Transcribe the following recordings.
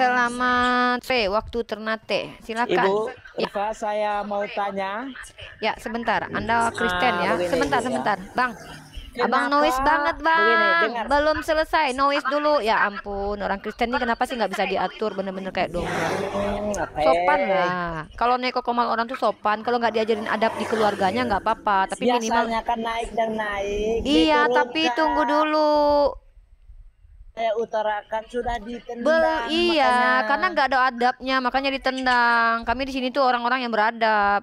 selamat sore waktu Ternate. Silakan. Ibu Ya, Eva, saya mau tanya, ya sebentar. Anda Kristen ya? begini Sebentar, Ibu ya. sebentar. Bang, Abang Kenapa noise banget, begini? Bang. Dengar. Belum selesai. Noise dulu. Ya ampun, orang Kristen ini kenapa sih nggak bisa diatur bener-bener kayak domba? Oke. Sopan lah. Kalau neko komal orang tuh sopan. Kalau nggak diajarin adab di keluarganya nggak apa-apa. Tapi minimal. Biasanya kan naik dan naik, Iya, tapi tunggu diturunkan. dulu. Saya utarakan sudah ditendang, makanya. Iya, karena nggak ada adabnya, makanya ditendang. Kami di sini tuh orang-orang yang beradab.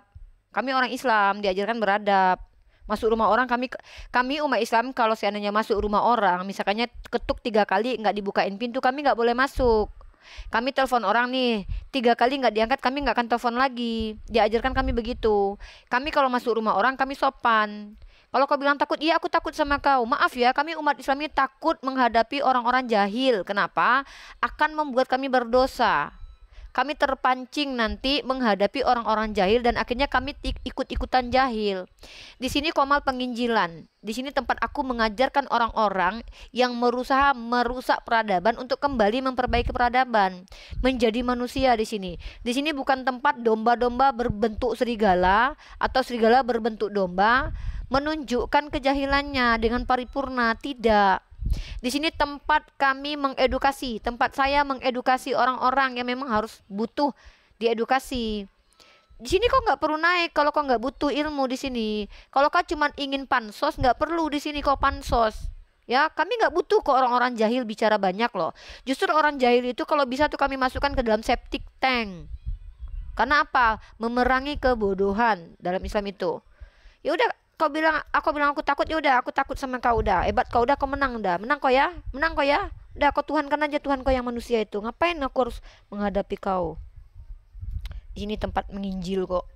Kami orang Islam, diajarkan beradab. Masuk rumah orang, kami umat Islam kalau seandainya masuk rumah orang, misalkannya ketuk 3 kali nggak dibukain pintu, kami nggak boleh masuk. Kami telepon orang nih, 3 kali nggak diangkat, kami nggak akan telepon lagi. Diajarkan kami begitu. Kami kalau masuk rumah orang, kami sopan. Kalau kau bilang takut, iya aku takut sama kau. Maaf ya, kami umat Islam ini takut menghadapi orang-orang jahil. Kenapa? Akan membuat kami berdosa. Kami terpancing nanti menghadapi orang-orang jahil dan akhirnya kami ikut-ikutan jahil. Di sini Komal penginjilan. Di sini tempat aku mengajarkan orang-orang yang berusaha merusak peradaban untuk kembali memperbaiki peradaban, menjadi manusia di sini. Di sini bukan tempat domba-domba berbentuk serigala atau serigala berbentuk domba menunjukkan kejahilannya dengan paripurna, tidak. Di sini tempat kami mengedukasi, tempat saya mengedukasi orang-orang yang memang harus butuh diedukasi. Di sini kau nggak perlu naik kalau kau nggak butuh ilmu di sini. Kalau kau cuma ingin pansos, nggak perlu di sini kau pansos. Ya, kami nggak butuh kok orang-orang jahil bicara banyak loh. Justru orang jahil itu kalau bisa tuh kami masukkan ke dalam septic tank. Karena apa? Memerangi kebodohan dalam Islam itu. Ya udah, aku bilang aku takut, ya udah aku takut sama kau, udah hebat kau, udah kau menang, udah menang kau ya, menang kau ya, udah kau tuhankan aja Tuhan kau yang manusia itu, ngapain aku harus menghadapi kau? Di sini tempat menginjil kok.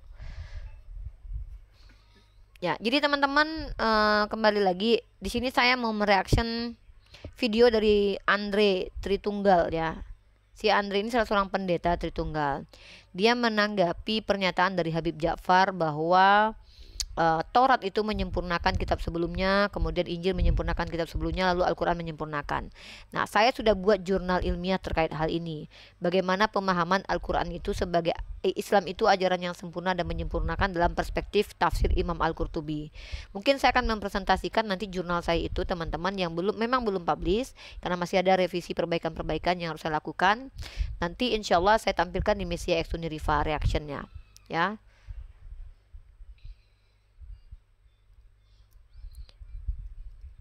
Ya, jadi teman-teman, kembali lagi di sini saya mau mereaction video dari Andre Tritunggal ya. Si Andre ini salah seorang pendeta Tritunggal. Dia menanggapi pernyataan dari Habib Ja'far bahwa Taurat itu menyempurnakan kitab sebelumnya, kemudian Injil menyempurnakan kitab sebelumnya, lalu Al-Quran menyempurnakan. Nah, saya sudah buat jurnal ilmiah terkait hal ini. Bagaimana pemahaman Al-Quran itu sebagai Islam itu ajaran yang sempurna dan menyempurnakan dalam perspektif tafsir Imam Al-Qurtubi. Mungkin saya akan mempresentasikan nanti jurnal saya itu teman-teman yang memang belum publish karena masih ada revisi perbaikan-perbaikan yang harus saya lakukan. Nanti insya Allah saya tampilkan di Mesia X Uniriva reactionnya, ya.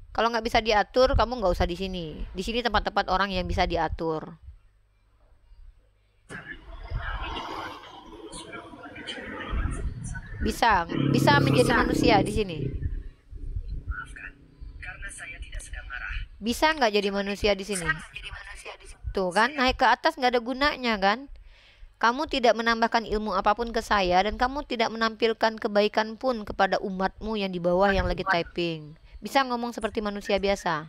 Kalau nggak bisa diatur, kamu nggak usah di sini. Di sini tempat-tempat orang yang bisa diatur. Bisa menjadi manusia di sini. Bisa nggak jadi manusia di sini? Tuh kan, naik ke atas nggak ada gunanya kan? Kamu tidak menambahkan ilmu apapun ke saya dan kamu tidak menampilkan kebaikan pun kepada umatmu yang di bawah yang lagi typing. Bisa ngomong seperti manusia biasa?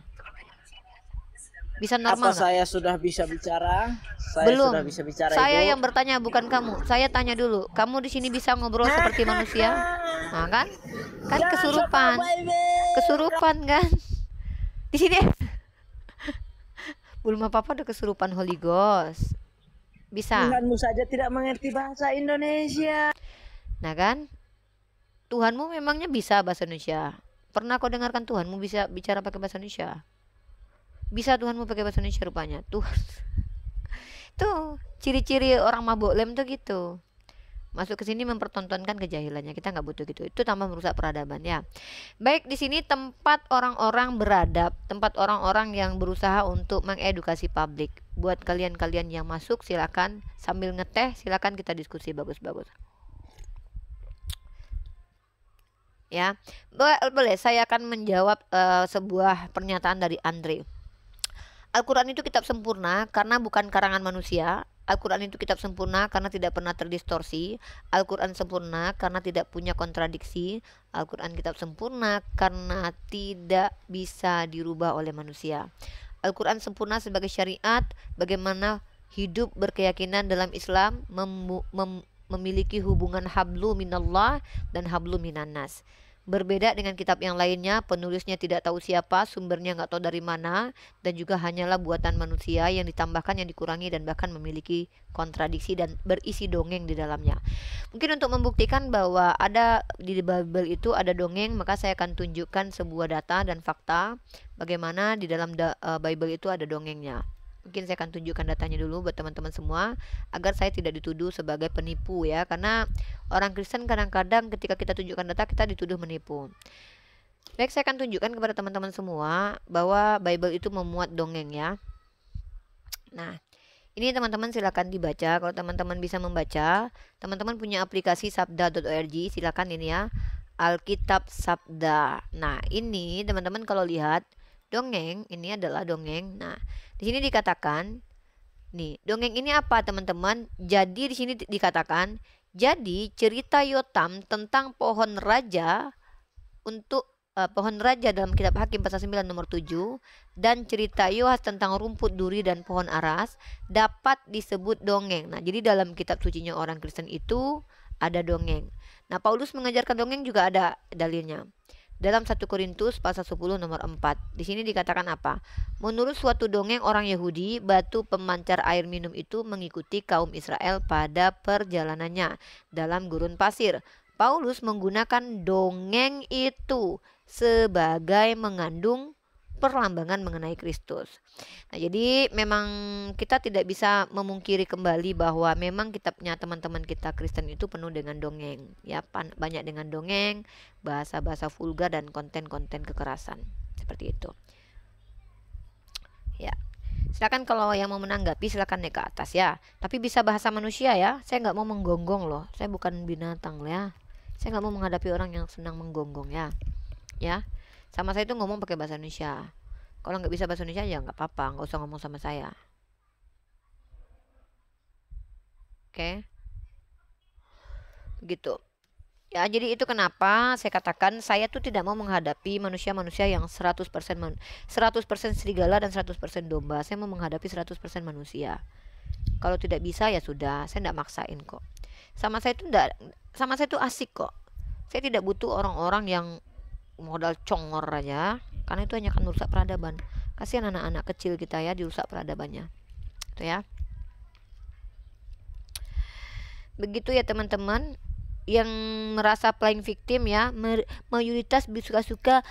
Bisa normal Apa nggak? saya sudah bisa bicara? Saya Belum. sudah bisa bicara, Saya Ibu. yang bertanya bukan kamu. Saya tanya dulu. Kamu di sini bisa ngobrol seperti manusia? Nah, kan? Kan kesurupan. Kesurupan kan? Di sini belum apa-apa udah kesurupan Holy Ghost. Bisa. Tuhanmu saja tidak mengerti bahasa Indonesia. Nah, kan? Tuhanmu memangnya bisa bahasa Indonesia? Pernah kau dengarkan Tuhanmu bisa bicara pakai bahasa Indonesia? Bisa Tuhanmu pakai bahasa Indonesia rupanya. Tuhan. Tuh, ciri-ciri orang mabuk lem tuh gitu. Masuk ke sini mempertontonkan kejahilannya. Kita nggak butuh gitu. Itu tambah merusak peradaban ya. Baik, di sini tempat orang-orang beradab, tempat orang-orang yang berusaha untuk mengedukasi publik. Buat kalian-kalian yang masuk silakan sambil ngeteh, silakan kita diskusi bagus-bagus. Ya, boleh saya akan menjawab sebuah pernyataan dari Andre. Al-Quran itu kitab sempurna karena bukan karangan manusia. Al-Quran itu kitab sempurna karena tidak pernah terdistorsi. Al-Quran sempurna karena tidak punya kontradiksi. Al-Quran kitab sempurna karena tidak bisa dirubah oleh manusia. Al-Quran sempurna sebagai syariat bagaimana hidup berkeyakinan dalam Islam memiliki hubungan hablu minallah dan hablu minannas. Berbeda dengan kitab yang lainnya, penulisnya tidak tahu siapa, sumbernya nggak tahu dari mana, dan juga hanyalah buatan manusia yang ditambahkan, yang dikurangi, dan bahkan memiliki kontradiksi dan berisi dongeng di dalamnya. Mungkin untuk membuktikan bahwa ada di Bible itu ada dongeng, maka saya akan tunjukkan sebuah data dan fakta bagaimana di dalam Bible itu ada dongengnya. Mungkin saya akan tunjukkan datanya dulu buat teman-teman semua agar saya tidak dituduh sebagai penipu ya, karena orang Kristen kadang-kadang ketika kita tunjukkan data kita dituduh menipu. Baik, saya akan tunjukkan kepada teman-teman semua bahwa Bible itu memuat dongeng ya. Nah, ini teman-teman silakan dibaca. Kalau teman-teman bisa membaca, teman-teman punya aplikasi sabda.org, silakan ini ya, Alkitab Sabda. Nah, ini teman-teman kalau lihat dongeng, ini adalah dongeng. Nah, di sini dikatakan, nih, dongeng ini apa teman-teman? Jadi di sini dikatakan, jadi cerita Yotam tentang pohon raja pohon raja dalam kitab Hakim pasal 9 nomor 7 dan cerita Yoas tentang rumput duri dan pohon aras dapat disebut dongeng. Nah, jadi dalam kitab sucinya orang Kristen itu ada dongeng. Nah, Paulus mengajarkan dongeng juga ada dalilnya. Dalam 1 Korintus pasal 10 nomor 4. Di sini dikatakan apa? Menurut suatu dongeng orang Yahudi, batu pemancar air minum itu mengikuti kaum Israel pada perjalanannya dalam gurun pasir. Paulus menggunakan dongeng itu sebagai mengandung perlambangan mengenai Kristus. Nah, jadi memang kita tidak bisa memungkiri kembali bahwa memang kitabnya teman-teman kita Kristen itu penuh dengan dongeng, ya, banyak dengan dongeng, bahasa-bahasa vulgar dan konten-konten kekerasan seperti itu. Ya, silakan kalau yang mau menanggapi silakan naik ke atas ya. Tapi bisa bahasa manusia ya. Saya nggak mau menggonggong loh. Saya bukan binatang ya. Saya nggak mau menghadapi orang yang senang menggonggong ya. Ya. Sama saya itu ngomong pakai bahasa Indonesia. Kalau nggak bisa bahasa Indonesia ya nggak apa-apa, nggak usah ngomong sama saya. Oke, begitu. Ya, jadi itu kenapa saya katakan saya tuh tidak mau menghadapi manusia-manusia yang 100% serigala dan 100% domba. Saya mau menghadapi 100% manusia. Kalau tidak bisa ya sudah, saya tidak maksain kok. Sama saya itu asik kok. Saya tidak butuh orang-orang yang modal congor aja, karena itu hanya akan merusak peradaban. Kasihan anak-anak kecil kita ya, dirusak peradabannya. Itu ya. Begitu ya teman-teman yang merasa playing victim ya, mayoritas suka-suka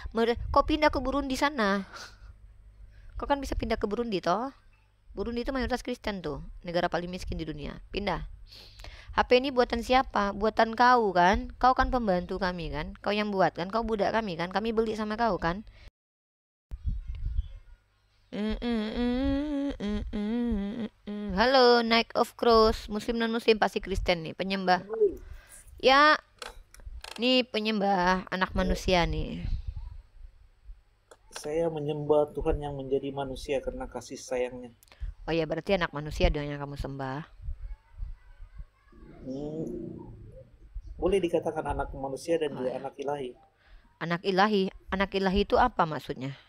kok pindah ke Burundi sana. Kok kan bisa pindah ke Burundi toh? Burundi itu mayoritas Kristen tuh, negara paling miskin di dunia. Pindah. HP ini buatan siapa? Buatan kau kan? Kau kan pembantu kami kan? Kau yang buat kan? Kau budak kami kan? Kami beli sama kau kan? Halo, Night of Cross, Muslim non Muslim pasti Kristen nih, penyembah. Ya, nih penyembah anak manusia nih. Saya menyembah Tuhan yang menjadi manusia karena kasih sayangnya. Oh ya, berarti anak manusia dong yang kamu sembah. Boleh dikatakan anak manusia dan juga anak ilahi. Anak ilahi itu apa maksudnya?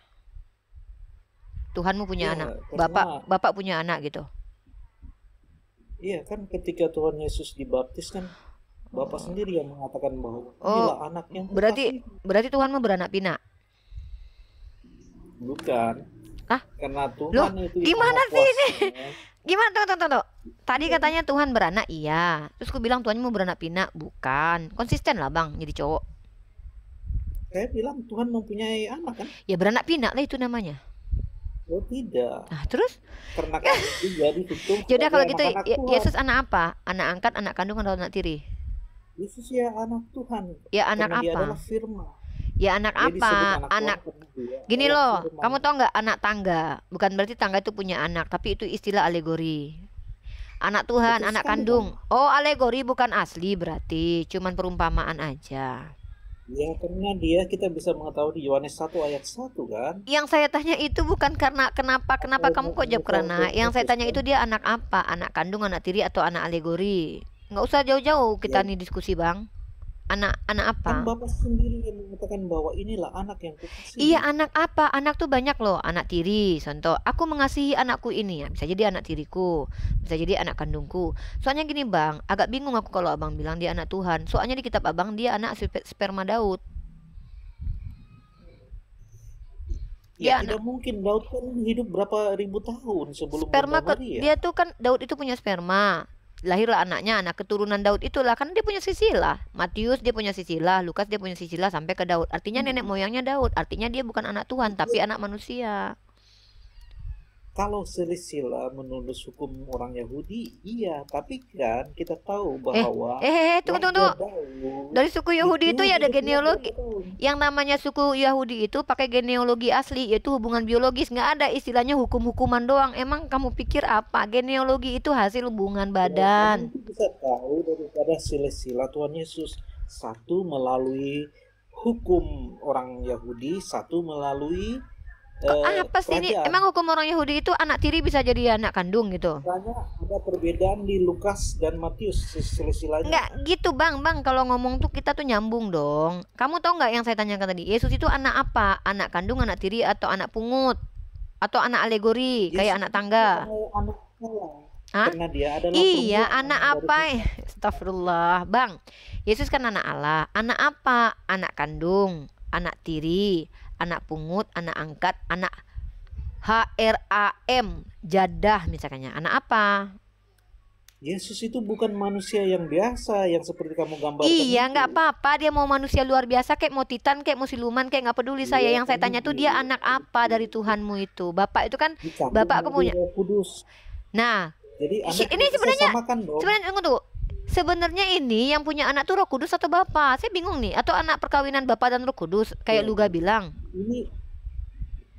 Tuhanmu punya Ya, anak, karena bapak punya anak gitu. iya kan ketika Tuhan Yesus dibaptis kan Bapak sendiri yang mengatakan bahwa inilah anak yang berarti Tuhanmu beranak pinak. Bukan. Ah? Karena Tuhan Loh, itu gimana sih ini? Gimana? Tunggu. Tadi katanya Tuhan beranak, iya. Terus aku bilang Tuhan mau beranak pinak, bukan. Konsisten lah bang, jadi cowok. Saya bilang Tuhan mempunyai anak kan? Ya beranak pinak lah itu namanya. Oh tidak. Nah terus? Karena kami juga ditutup. Yaudah kalau gitu, Yesus anak apa? Anak angkat, anak kandung, atau anak tiri? Yesus ya anak Tuhan. Ya anak Karena dia apa? adalah firman. Ya anak Dia disebut apa? Anak gini loh, firman. kamu tahu nggak anak tangga? Bukan berarti tangga itu punya anak, tapi itu istilah alegori. Anak Tuhan, Betul anak sekali, kandung. Oh, alegori bukan asli berarti, cuman perumpamaan aja. Ya karena dia kita bisa mengetahui di Yohanes 1 ayat 1 kan. Yang saya tanya itu bukan karena kenapa kamu kok jawab karena. Yang saya tanya itu dia anak apa? Anak kandung, anak tiri, atau anak alegori? Nggak usah jauh-jauh kita nih diskusi bang. Anak apa? Kan Bapak sendiri yang mengatakan bahwa inilah anak yang kukasihi. Iya, anak apa? Anak tuh banyak loh. Anak tiri, contoh. Aku mengasihi anakku ini ya. Bisa jadi anak tiriku, bisa jadi anak kandungku. Soalnya gini bang, agak bingung aku kalau abang bilang dia anak Tuhan. Soalnya di kitab abang dia anak sperma Daud. Ya Dia anak tidak mungkin, Daud kan hidup berapa ribu tahun sebelum sperma Bunda Maria. dia tuh kan Daud itu punya sperma. Lahirlah anaknya, anak keturunan Daud itulah kan dia punya silsilah. Matius dia punya silsilah, Lukas dia punya silsilah sampai ke Daud. Artinya nenek moyangnya Daud. Artinya dia bukan anak Tuhan tapi anak manusia. Kalau silsilah menurut hukum orang Yahudi, iya, tapi kan kita tahu Eh, bahwa tunggu, Raja tunggu. Daud Dari suku Yahudi itu ya ada hidup berapa genealogi. tahun. Yang namanya suku Yahudi itu pakai genealogi asli, yaitu hubungan biologis. Nggak ada istilahnya hukum-hukuman doang. Emang kamu pikir apa? Genealogi itu hasil hubungan Ya, kamu badan. itu bisa tahu daripada silsilah Tuhan Yesus. Satu melalui hukum orang Yahudi, satu melalui Apa sih ini? kerajaan. Emang hukum orang Yahudi itu anak tiri bisa jadi anak kandung gitu? Makanya ada perbedaan di Lukas dan Matius silsilahnya. Nggak gitu bang, kalau ngomong tuh kita tuh nyambung dong. Kamu tahu nggak yang saya tanyakan tadi? Yesus itu anak apa? Anak kandung, anak tiri, atau anak pungut? Atau anak alegori, kayak Yesus anak itu tangga? anak Allah. Hah? Karena dia adalah Iya, perbuatan anak dari apa? Tuhan. Astagfirullah, Bang. Yesus kan anak Allah. Anak apa? Anak kandung, anak tiri, anak pungut, anak angkat, anak HRAM, jadah misalnya. Anak apa? Yesus itu bukan manusia yang biasa yang seperti kamu gambarkan Iya, itu. nggak apa-apa. Dia mau manusia luar biasa, kayak mau titan, kayak mau siluman, kayak nggak peduli saya. Iya, Yang saya tanya tuh dia anak apa dari Tuhanmu itu? Bapak itu kan, dikandung Bapak dari punya. Roh Kudus. Nah, Jadi Anda ini tidak bisa sebenarnya samakan dong. tunggu tuh. Sebenarnya ini yang punya anak tuh Roh Kudus atau Bapak? Saya bingung nih. Atau anak perkawinan Bapak dan Roh Kudus kayak Ya, Luga bilang. ini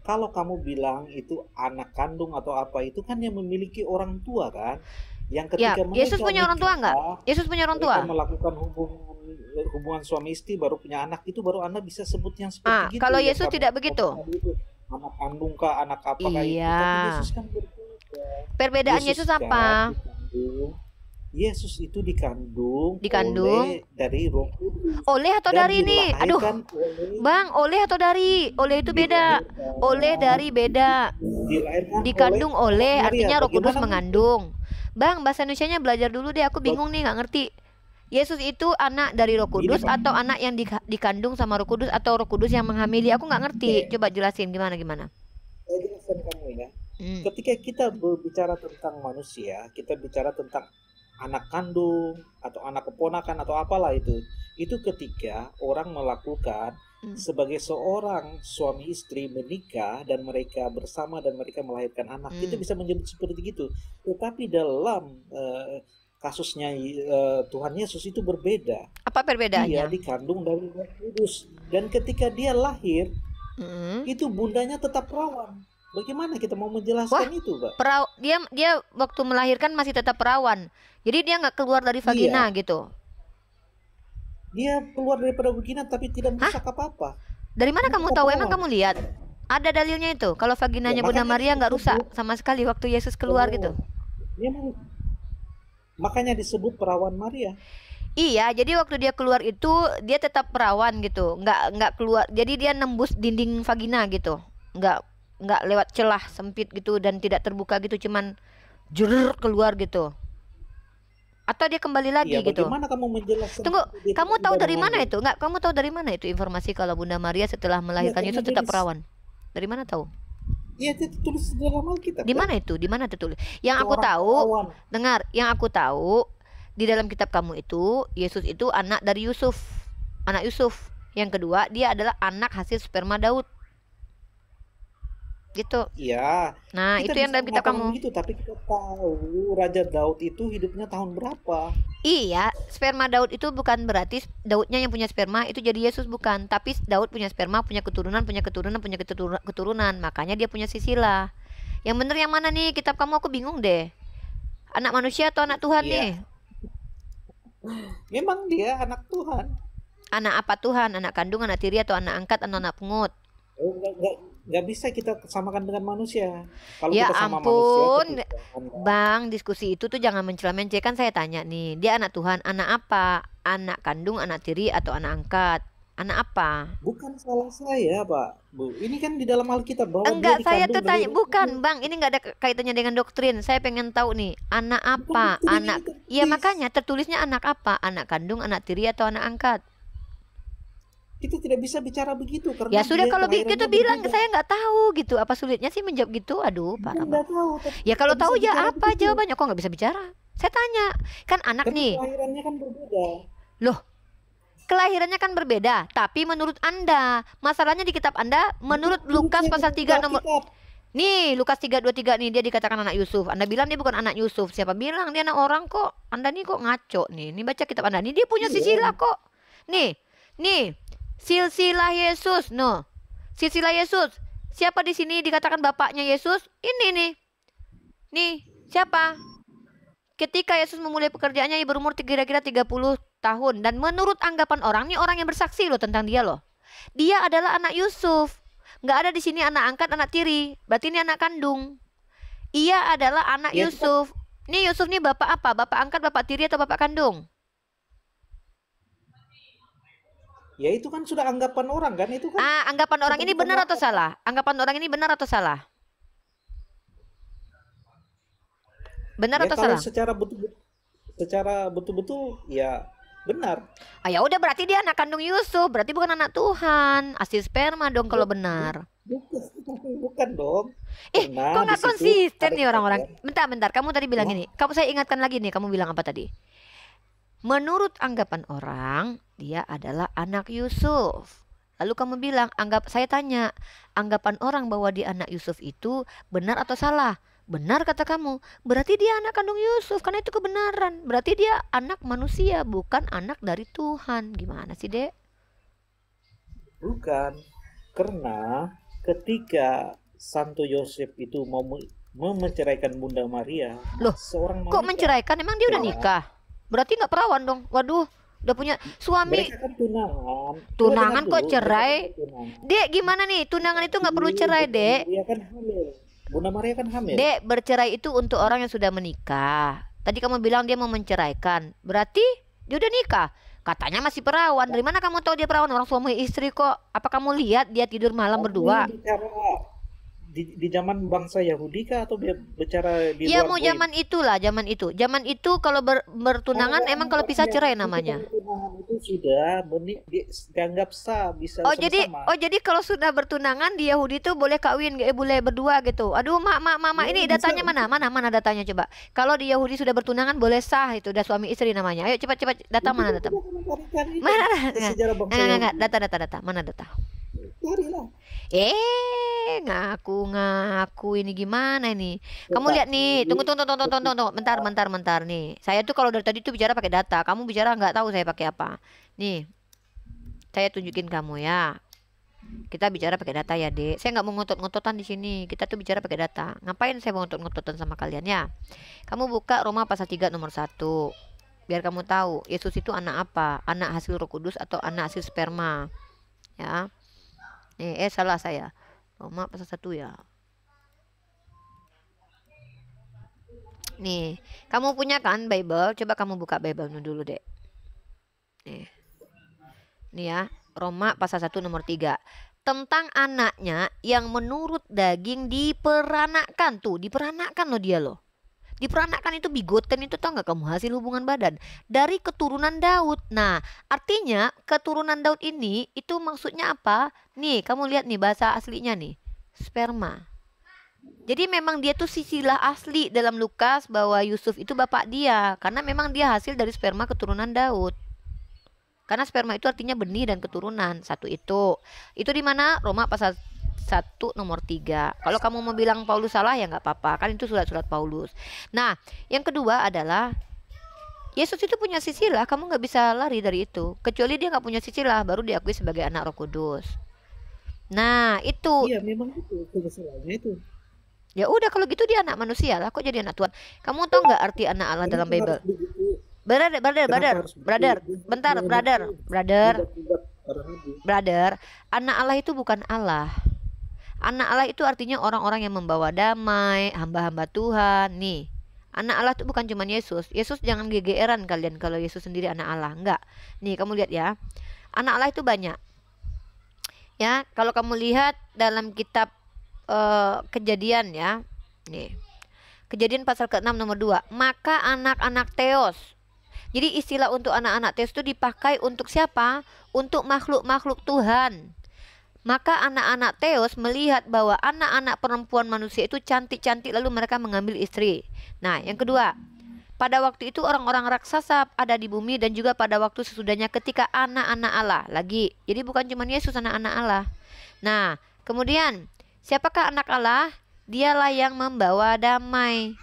kalau kamu bilang itu anak kandung atau apa, itu kan yang memiliki orang tua kan, yang Ya, ketika Yesus mereka punya orang tua nggak? nikah, Yesus punya orang mereka tua. melakukan hubungan suami istri baru punya anak, itu baru Anda bisa sebut yang seperti gitu, Kalau yang Yesus kamu tidak begitu. tadi itu anak kandung kah, anak apa kah itu. Tapi Iya. Yesus kan berbeda. Perbedaan Yesus kan apa? dikandung. Yesus itu dikandung Dikandung oleh dari Roh Kudus oleh atau dan dari ini? Aduh, dilahirkan oleh Bang, oleh atau dari? Oleh itu beda. Oleh dari beda. dilahirkan Dikandung oleh Maria. artinya Roh Kudus Bagaimana mengandung. Bang, bahasa Indonesianya belajar dulu deh. Aku bingung nih, nggak ngerti. Yesus itu anak dari Roh Kudus Gini, Bang. atau anak yang dikandung sama Roh Kudus atau Roh Kudus yang menghamili? Aku nggak ngerti. Coba jelasin gimana. Saya jelaskan kamu ya. Hmm. Ketika kita berbicara tentang manusia, kita bicara tentang anak kandung atau anak keponakan atau apalah itu. Itu ketika orang melakukan sebagai seorang suami istri menikah dan mereka bersama dan mereka melahirkan anak. Kita bisa menyebut seperti itu. Tetapi dalam kasusnya Tuhan Yesus itu berbeda. Apa Dia perbedaannya? dikandung dari Roh Kudus dan ketika dia lahir itu bundanya tetap perawan. Bagaimana kita mau menjelaskan itu, Pak? Dia waktu melahirkan masih tetap perawan. Jadi dia nggak keluar dari vagina gitu. Dia keluar daripada vagina tapi tidak merusak apa-apa. Dari mana Dia kamu tetap tahu? perawan. Emang kamu lihat? Ada dalilnya itu. Kalau vaginanya Ya, Bunda makanya Maria nggak rusak disebut- sama sekali waktu Yesus keluar gitu. Makanya disebut perawan Maria. Iya, jadi waktu dia keluar itu dia tetap perawan gitu, nggak keluar. Jadi dia nembus dinding vagina gitu, nggak lewat celah sempit gitu dan tidak terbuka gitu, cuman jurr keluar gitu. Atau dia kembali lagi Ya, gitu. bagaimana kamu menjelaskan? Tunggu, dia kamu tidak tahu dari mana mengandung? itu? Nggak, kamu tahu dari mana itu informasi kalau Bunda Maria setelah melahirkan karena Yesus dia tetap perawan? Dari mana tahu? Iya, itu tulis di dalam Alkitab. Di kan? mana itu? Di mana tertulis? Yang aku Seorang tahu, perawan. dengar, yang aku tahu di dalam kitab kamu itu Yesus itu anak dari Yusuf, anak Yusuf. Yang kedua, dia adalah anak hasil sperma Daud. Gitu. Iya. Nah, Kita itu yang bisa dalam kitab mengatakan kamu. begitu, tapi kita tahu Raja Daud itu hidupnya tahun berapa? Iya, sperma Daud itu bukan berarti Daudnya yang punya sperma itu jadi Yesus, bukan. Tapi Daud punya sperma, punya keturunan, keturunan. Makanya dia punya silsilah. Yang bener yang mana nih? Kitab kamu aku bingung deh. Anak manusia atau anak Tuhan Iya. nih? Memang dia anak Tuhan. Anak apa Tuhan? Anak kandung, anak tiri, atau anak angkat, atau anak pungut? Oh, nggak bisa kita samakan dengan manusia. Kalau Ya kita sama ampun, manusia, kita Bang, diskusi itu tuh jangan mencela-mencela. Kan saya tanya nih, dia anak Tuhan, anak apa? Anak kandung, anak tiri, atau anak angkat? Anak apa? bukan salah saya, Pak. Bu, ini kan di dalam Alkitab bahwa Enggak, dia saya dikandung tuh dari tanya, Roh bukan Kudus. Bang, ini nggak ada kaitannya dengan doktrin. Saya pengen tahu nih, anak apa? doktrin, Anak, ini tertulis. ya makanya tertulisnya anak apa? Anak kandung, anak tiri, atau anak angkat? Kita tidak bisa bicara begitu karena Ya sudah, dia kalau gitu kelahirannya bilang berbeda. saya nggak tahu gitu. Apa sulitnya sih menjawab gitu? Aduh, Dia parah nggak banget. tahu, tapi Ya kalau kita tahu bisa ya bicara apa begitu. jawabannya? Kok nggak bisa bicara? Saya tanya, kan anak Karena nih. kelahirannya kan berbeda. Loh, kelahirannya kan berbeda, tapi menurut Anda, masalahnya di kitab Anda, menurut Menurut Lukas saya pasal bukan 3 nomor Alkitab. nih, Lukas 3:23 nih, dia dikatakan anak Yusuf. Anda bilang dia bukan anak Yusuf. Siapa bilang dia anak orang kok? Anda nih kok ngaco nih. Ini baca kitab Anda. Nih dia punya Iya. silsilah kok. Nih, silsilah Yesus. No. Silsilah Yesus. Siapa di sini dikatakan bapaknya Yesus? Ini nih. Nih, siapa? Ketika Yesus memulai pekerjaannya, ia berumur kira-kira 30 tahun. Dan menurut anggapan orang, nih orang yang bersaksi loh tentang dia loh. Dia adalah anak Yusuf. Nggak ada di sini anak angkat, anak tiri. Berarti ini anak kandung. Ia adalah anak Ya, itu kan, Yusuf. Nih Yusuf nih bapak apa? Bapak angkat, bapak tiri, atau bapak kandung? ya itu kan sudah anggapan orang kan, itu kan Anggapan orang ini seperti benar atau pendapat. salah? Anggapan orang ini benar atau salah? Benar Ya atau kalau salah? secara betul-betul ya benar. Ya udah, berarti dia anak kandung Yusuf. Berarti bukan anak Tuhan. Hasil sperma dong kalau Bu- benar. Bukan, bukan dong. Karena Kok di nggak situ konsisten ada nih orang-orang? kejadian. Bentar. Kamu tadi bilang Wah, ini. Saya ingatkan lagi nih. Kamu bilang apa tadi? Menurut anggapan orang, dia adalah anak Yusuf. Lalu kamu bilang, saya tanya, anggapan orang bahwa dia anak Yusuf itu benar atau salah? Benar kata kamu. Berarti dia anak kandung Yusuf, karena itu kebenaran. Berarti dia anak manusia, bukan anak dari Tuhan. Gimana sih, Dek? bukan. Karena ketika Santo Yosef itu mau menceraikan Bunda Maria, Loh, seorang kok wanita, menceraikan? Emang dia udah ya, nikah? Berarti nggak perawan dong. Waduh, udah punya suami. mereka kan tunangan. Coba dengar Tunangan kok dulu, mereka cerai? kan tunangan. Dek, gimana nih? Tunangan itu nggak perlu cerai, Bunda Dek. Maria kan hamil. Bunda Maria kan hamil. Dek, bercerai itu untuk orang yang sudah menikah. Tadi kamu bilang dia mau menceraikan. Berarti dia udah nikah. Katanya masih perawan. Dari mana kamu tahu dia perawan? Orang suami istri kok. Apa kamu lihat dia tidur malam Kamu berdua? bicara di zaman bangsa Yahudi kah atau bicara di Ya luar mau goib? zaman itulah, zaman itu. Zaman itu kalau bertunangan emang kalau pisah cerai namanya. Tunangan itu sudah dianggap sah, bisa sama-sama. jadi kalau sudah bertunangan di Yahudi itu boleh kawin, boleh berdua gitu. Aduh, mama, Ya, ini bisa. datanya mana datanya coba. Kalau di Yahudi sudah bertunangan boleh sah, itu udah suami istri namanya. Ayo cepat data mana data? Mana Sejarah bangsa Yahudi. data mana data? Carilah. Ngaku ini gimana ini? Kamu lihat nih, tunggu, bentar nih. Saya tuh kalau dari tadi tuh bicara pakai data, kamu bicara nggak tahu saya pakai apa. Nih, saya tunjukin kamu ya. Kita bicara pakai data ya, Dek. Saya nggak mau ngotot-ngototan di sini. Kita tuh bicara pakai data. Ngapain saya mau ngotot-ngototan sama kalian ya? Kamu buka Roma pasal 3 nomor 1. Biar kamu tahu, Yesus itu anak apa? Anak hasil Roh Kudus atau anak hasil sperma? Ya. Nih, salah saya. Roma pasal 1 ya. Nih, kamu punya kan Bible? Coba kamu buka Bible dulu, Dek. Nih ya, Roma pasal 1 nomor 3. Tentang anaknya yang menurut daging diperanakkan. Tuh, diperanakkan loh dia loh. Diperanakkan itu bigoten itu, tau nggak kamu, hasil hubungan badan dari keturunan Daud. Nah, artinya keturunan Daud ini itu maksudnya apa? Nih, kamu lihat nih bahasa aslinya nih, sperma. Jadi memang dia tuh silsilah asli dalam Lukas bahwa Yusuf itu bapak dia, karena memang dia hasil dari sperma keturunan Daud. Karena sperma itu artinya benih dan keturunan. Satu itu di mana? Roma pasal 1 nomor 3. Kalau kamu mau bilang Paulus salah ya nggak apa-apa, kan itu surat-surat Paulus. Nah, yang kedua adalah Yesus itu punya silsilah, kamu nggak bisa lari dari itu. Kecuali dia nggak punya silsilah, baru diakui sebagai anak Roh Kudus. Nah, itu. Iya, memang itu kesalahannya itu. Ya udah, kalau gitu dia anak manusia lah, kok jadi anak Tuhan? Kamu tahu nggak arti anak Allah dalam Bible? Brother, anak Allah itu bukan Allah. Anak Allah itu artinya orang-orang yang membawa damai, hamba-hamba Tuhan. Nih, anak Allah itu bukan cuma Yesus. Yesus jangan gegeran kalian kalau Yesus sendiri anak Allah. Enggak. Nih, kamu lihat ya. Anak Allah itu banyak. Ya, kalau kamu lihat dalam kitab Kejadian ya. Nih. Kejadian pasal ke-6 nomor 2. Maka anak-anak Theos. Jadi istilah untuk anak-anak Teus itu dipakai untuk siapa? Untuk makhluk-makhluk Tuhan. Maka anak-anak Teos melihat bahwa anak-anak perempuan manusia itu cantik-cantik, lalu mereka mengambil istri. Nah, yang kedua, pada waktu itu orang-orang raksasa ada di bumi, dan juga pada waktu sesudahnya ketika anak-anak Allah lagi. Jadi bukan cuma Yesus anak-anak Allah. Nah, kemudian siapakah anak Allah? Dialah yang membawa damai.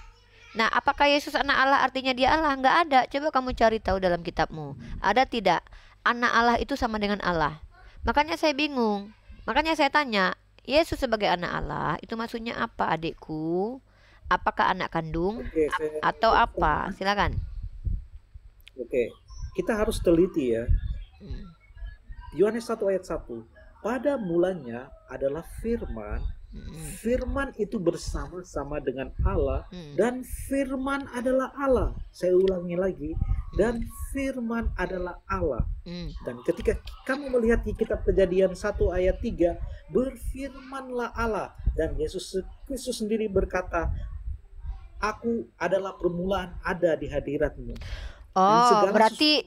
Nah, apakah Yesus anak Allah artinya dia Allah? Enggak ada. Coba kamu cari tahu dalam kitabmu. Ada tidak? Anak Allah itu sama dengan Allah. Makanya saya bingung. Makanya saya tanya, Yesus sebagai anak Allah itu maksudnya apa, adikku? Apakah anak kandung atau apa? Silakan. Oke, kita harus teliti ya. Hmm. Yohanes 1 ayat 1. Pada mulanya adalah firman. Firman itu bersama-sama dengan Allah, dan firman adalah Allah. Saya ulangi lagi, dan firman adalah Allah. Dan ketika kamu melihat di kitab Kejadian 1 ayat 3, berfirmanlah Allah, dan Yesus Kristus sendiri berkata, aku adalah permulaan ada di hadiratmu. Oh, berarti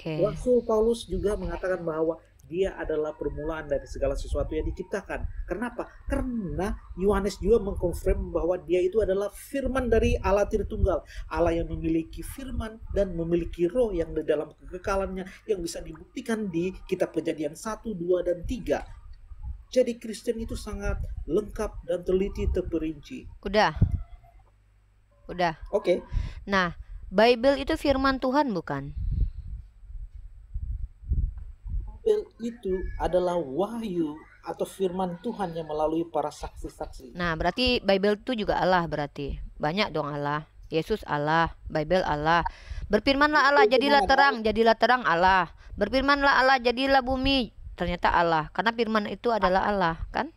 Rasul Paulus juga mengatakan bahwa dia adalah permulaan dari segala sesuatu yang diciptakan. Kenapa? Karena Yohanes juga mengkonfirm bahwa dia itu adalah firman dari Allah Tritunggal. Allah yang memiliki firman dan memiliki roh yang di dalam kekekalannya, yang bisa dibuktikan di kitab Kejadian 1, 2, dan 3. Jadi Kristen itu sangat lengkap dan teliti terperinci. Udah. Oke. Nah, Bible itu firman Tuhan bukan? Bible itu adalah wahyu atau firman Tuhan yang melalui para saksi-saksi. Nah, berarti Bible itu juga Allah berarti. Banyak dong Allah. Yesus Allah, Bible Allah. Berfirmanlah Allah, jadilah terang Allah. Berfirmanlah Allah, jadilah bumi. Ternyata Allah, karena firman itu adalah Allah, kan?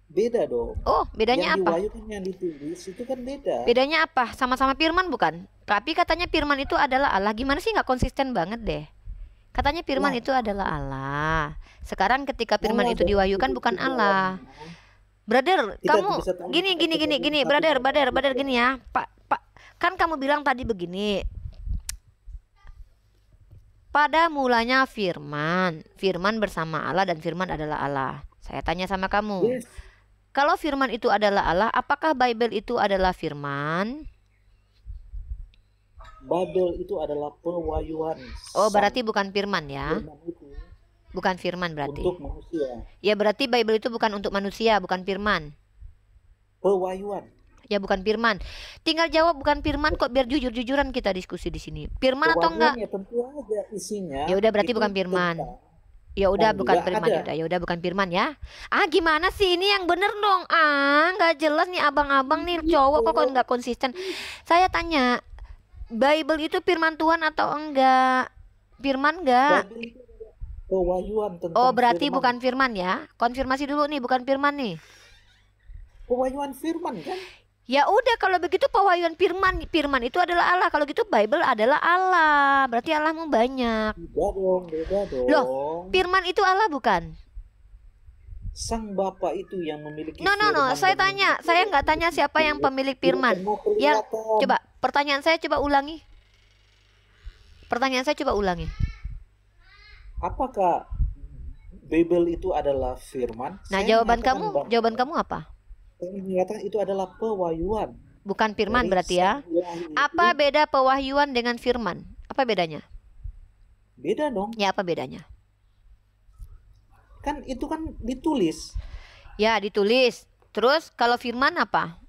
Beda dong. Oh, bedanya yang apa? Yang diwahyukan, yang ditulis itu kan beda. Bedanya apa? Sama-sama firman bukan? Tapi katanya firman itu adalah Allah. Gimana sih, nggak konsisten banget deh. Katanya firman itu adalah Allah. Sekarang ketika firman itu diwahyukan bukan Allah. Brother, kamu gini, brother gini ya. Pak, kan kamu bilang tadi begini. Pada mulanya firman bersama Allah, dan firman adalah Allah. Saya tanya sama kamu. Yes. Kalau firman itu adalah Allah, apakah Bible itu adalah firman? Bible itu adalah pewahyuan. Oh, berarti bukan firman ya? Bukan firman berarti. Untuk manusia. Ya, berarti Bible itu bukan untuk manusia, bukan firman. Pewahyuan. Ya, bukan firman. Tinggal jawab bukan firman kok, biar jujur-jujuran kita diskusi di sini. Firman atau enggak? Ya tentu aja isinya. Ya udah, berarti bukan firman. Ya udah, bukan firman. Ya udah, bukan firman ya. Gimana sih, ini yang bener dong. Nggak jelas nih abang-abang nih cowok kok nggak konsisten. Saya tanya, Bible itu firman Tuhan atau enggak? Firman enggak? Pewahyuan tentang Oh, berarti firman. bukan firman ya? Konfirmasi dulu nih, bukan firman nih. Pewahyuan firman kan? Ya udah, kalau begitu pewahyuan firman itu adalah Allah. Kalau gitu Bible adalah Allah. Berarti Allahmu banyak. Beda dong. Loh, firman itu Allah bukan? Sang Bapa itu yang memiliki No, saya tanya, saya nggak tanya siapa yang pemilik firman. Ya, coba pertanyaan saya coba ulangi. Apakah Bible itu adalah firman? Nah, jawaban kamu apa? Saya mengatakan itu adalah pewahyuan. Bukan firman berarti ya? Apa beda pewahyuan dengan firman? Apa bedanya? Beda dong. Ya, apa bedanya? Kan itu kan ditulis. Ya, ditulis. Terus kalau firman apa?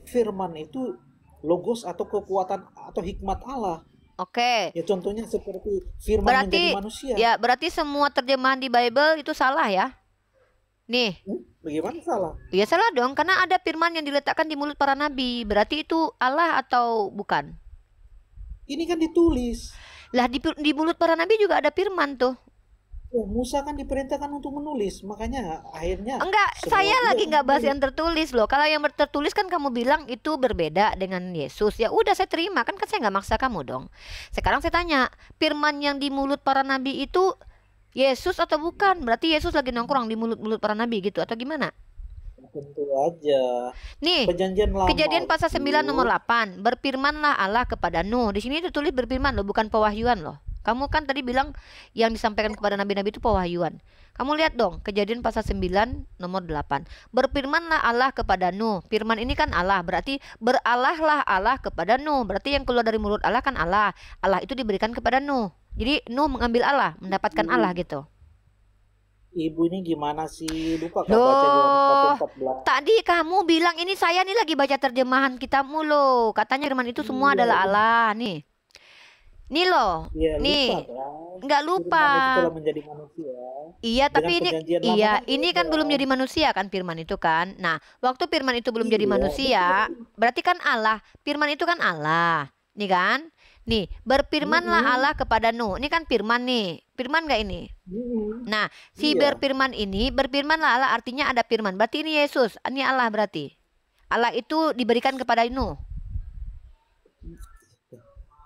Firman itu logos atau kekuatan atau hikmat Allah. Oke. Ya contohnya seperti firman Berarti menjadi manusia. ya, berarti semua terjemahan di Bible itu salah ya? Nih. Bagaimana salah? Ya salah dong, karena ada firman yang diletakkan di mulut para nabi. Berarti itu Allah atau bukan? Ini kan ditulis. Lah di mulut para nabi juga ada firman tuh. Oh, Musa kan diperintahkan untuk menulis, makanya akhirnya Enggak, saya lagi nggak bahas yang tertulis loh. Kalau yang tertulis kan kamu bilang itu berbeda dengan Yesus. Ya udah, saya terima, kan saya nggak maksa kamu dong. Sekarang saya tanya, firman yang di mulut para nabi itu Yesus atau bukan? Berarti Yesus lagi nongkrong di mulut-mulut para nabi gitu atau gimana? Tentu aja. Nih, Perjanjian lama Kejadian pasal 9 itu, nomor 8. Berfirmanlah Allah kepada Nuh. Di sini tertulis berfirman loh, bukan pewahyuan loh. Kamu kan tadi bilang yang disampaikan kepada nabi-nabi itu pewahyuan. Kamu lihat dong, Kejadian pasal 9 nomor 8. Berfirmanlah Allah kepada Nuh. Firman ini kan Allah, berarti beralahlah Allah kepada Nuh. Berarti yang keluar dari mulut Allah kan Allah. Allah itu diberikan kepada Nuh. Jadi Nuh mengambil Allah, mendapatkan Allah gitu. ibu ini gimana sih? Lupa kah baca Yohanes Loh, 1:14? tadi kamu bilang ini saya nih lagi baca terjemahan kitabmu loh. Katanya firman itu semua Iya, adalah Allah nih. Nih loh, iya, nih lupa kan? nggak lupa. Firman itu telah menjadi manusia. Iya, Dengan tapi ini perjanjian lama iya, kan ini kan beda. belum jadi manusia kan firman itu kan. Nah, waktu firman itu belum jadi Iya, manusia, berarti kan Allah. Firman itu kan Allah. Nih kan? Nih, berfirmanlah Mm-mm. Allah kepada Nuh. Ini kan firman nih. Firman nggak ini? Mm-mm. Nah, si Iya. berfirman ini, berfirmanlah Allah artinya ada firman. Berarti ini Yesus, ini Allah berarti. Allah itu diberikan kepada Nuh.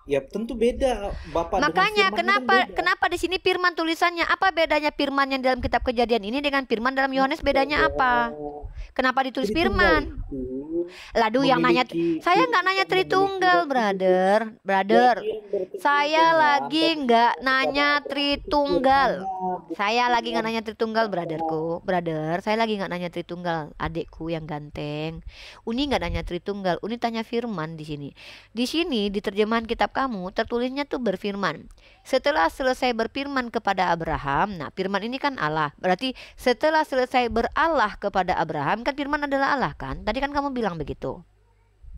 Ya tentu beda Bapak dengan Makanya firman itu kan kenapa beda. di sini firman tulisannya? Apa bedanya firman yang dalam kitab Kejadian ini dengan firman dalam Yohanes, bedanya apa? Kenapa ditulis Tritunggal firman? itu Lalu yang nanya, memiliki saya nggak nanya Tritunggal, brother. Saya lagi nggak nanya Tritunggal. Saya lagi nggak nanya Tritunggal, brotherku, brother. Saya lagi nggak nanya Tritunggal, adikku yang ganteng. Uni nggak nanya Tritunggal, Uni tanya firman di sini. Di sini di terjemahan kitab kamu tertulisnya tuh berfirman. Setelah selesai berfirman kepada Abraham, nah firman ini kan Allah. Berarti setelah selesai beralah kepada Abraham, kan firman adalah Allah kan? Tadi kan kamu bilang begitu.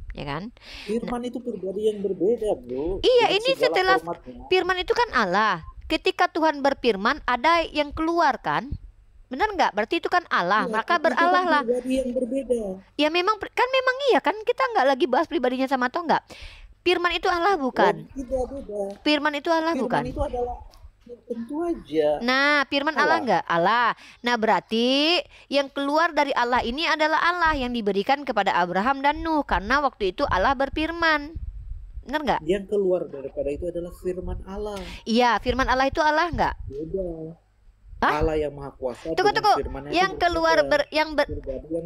Ya kan? Firman itu pribadi yang berbeda, Bro. Iya, Dengan ini segala setelah hormatnya. firman itu kan Allah. Ketika Tuhan berfirman, ada yang keluar kan? Benar nggak? Berarti itu kan Allah. Iya, Maka itu kan beralah lah. pribadi yang berbeda. Ya memang kan memang iya kan, kita nggak lagi bahas pribadinya sama atau nggak. Firman itu Allah bukan? Tidak beda. Firman itu Allah Firman bukan? itu adalah ya, tentu aja. Nah, firman Allah Allah. nggak? Allah. Nah, berarti yang keluar dari Allah ini adalah Allah yang diberikan kepada Abraham dan Nuh karena waktu itu Allah berfirman. Benar nggak? Yang keluar daripada itu adalah firman Allah. Iya, firman Allah itu Allah nggak? Beda. Hah? Allah yang maha kuasa Tunggu, dengan tunggu. firman-Nya itu Yang keluar berbeda. Pribadi yang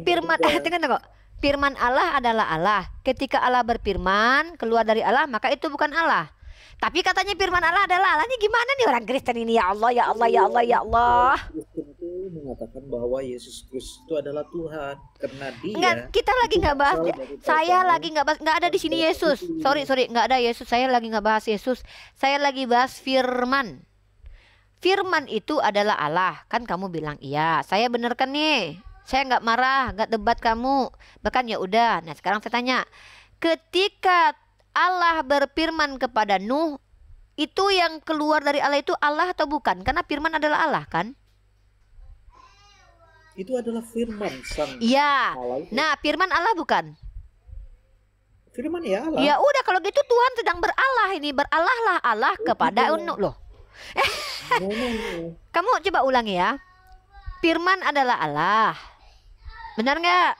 firman berbeda. tunggu. Firman Allah adalah Allah. Ketika Allah berfirman keluar dari Allah, maka itu bukan Allah. Tapi katanya firman Allah adalah Allah. Ini gimana nih orang Kristen ini? Ya Allah, ya Allah, ya Allah, ya Allah. Kristen itu mengatakan bahwa Yesus Kristus itu adalah Tuhan karena Dia Enggak, kita lagi nggak bahas. berasal dari Saya Bapa. lagi nggak bahas. Nggak ada di sini Yesus. Sorry, nggak ada Yesus. Saya lagi nggak bahas Yesus. Saya lagi bahas firman. Firman itu adalah Allah. Kan kamu bilang iya. Saya benarkan nih. Saya nggak marah, nggak debat kamu. Bahkan ya udah. Nah sekarang saya tanya, ketika Allah berfirman kepada Nuh, itu yang keluar dari Allah itu Allah atau bukan? Karena firman adalah Allah kan? Itu adalah firman sang Iya. Allah itu. Nah firman Allah bukan? Firman ya Allah. Ya udah kalau gitu Tuhan sedang beralah ini. Beralahlah Allah kepada tidak. Nuh loh. No, no, no. Kamu coba ulangi ya. Firman adalah Allah. Benar nggak?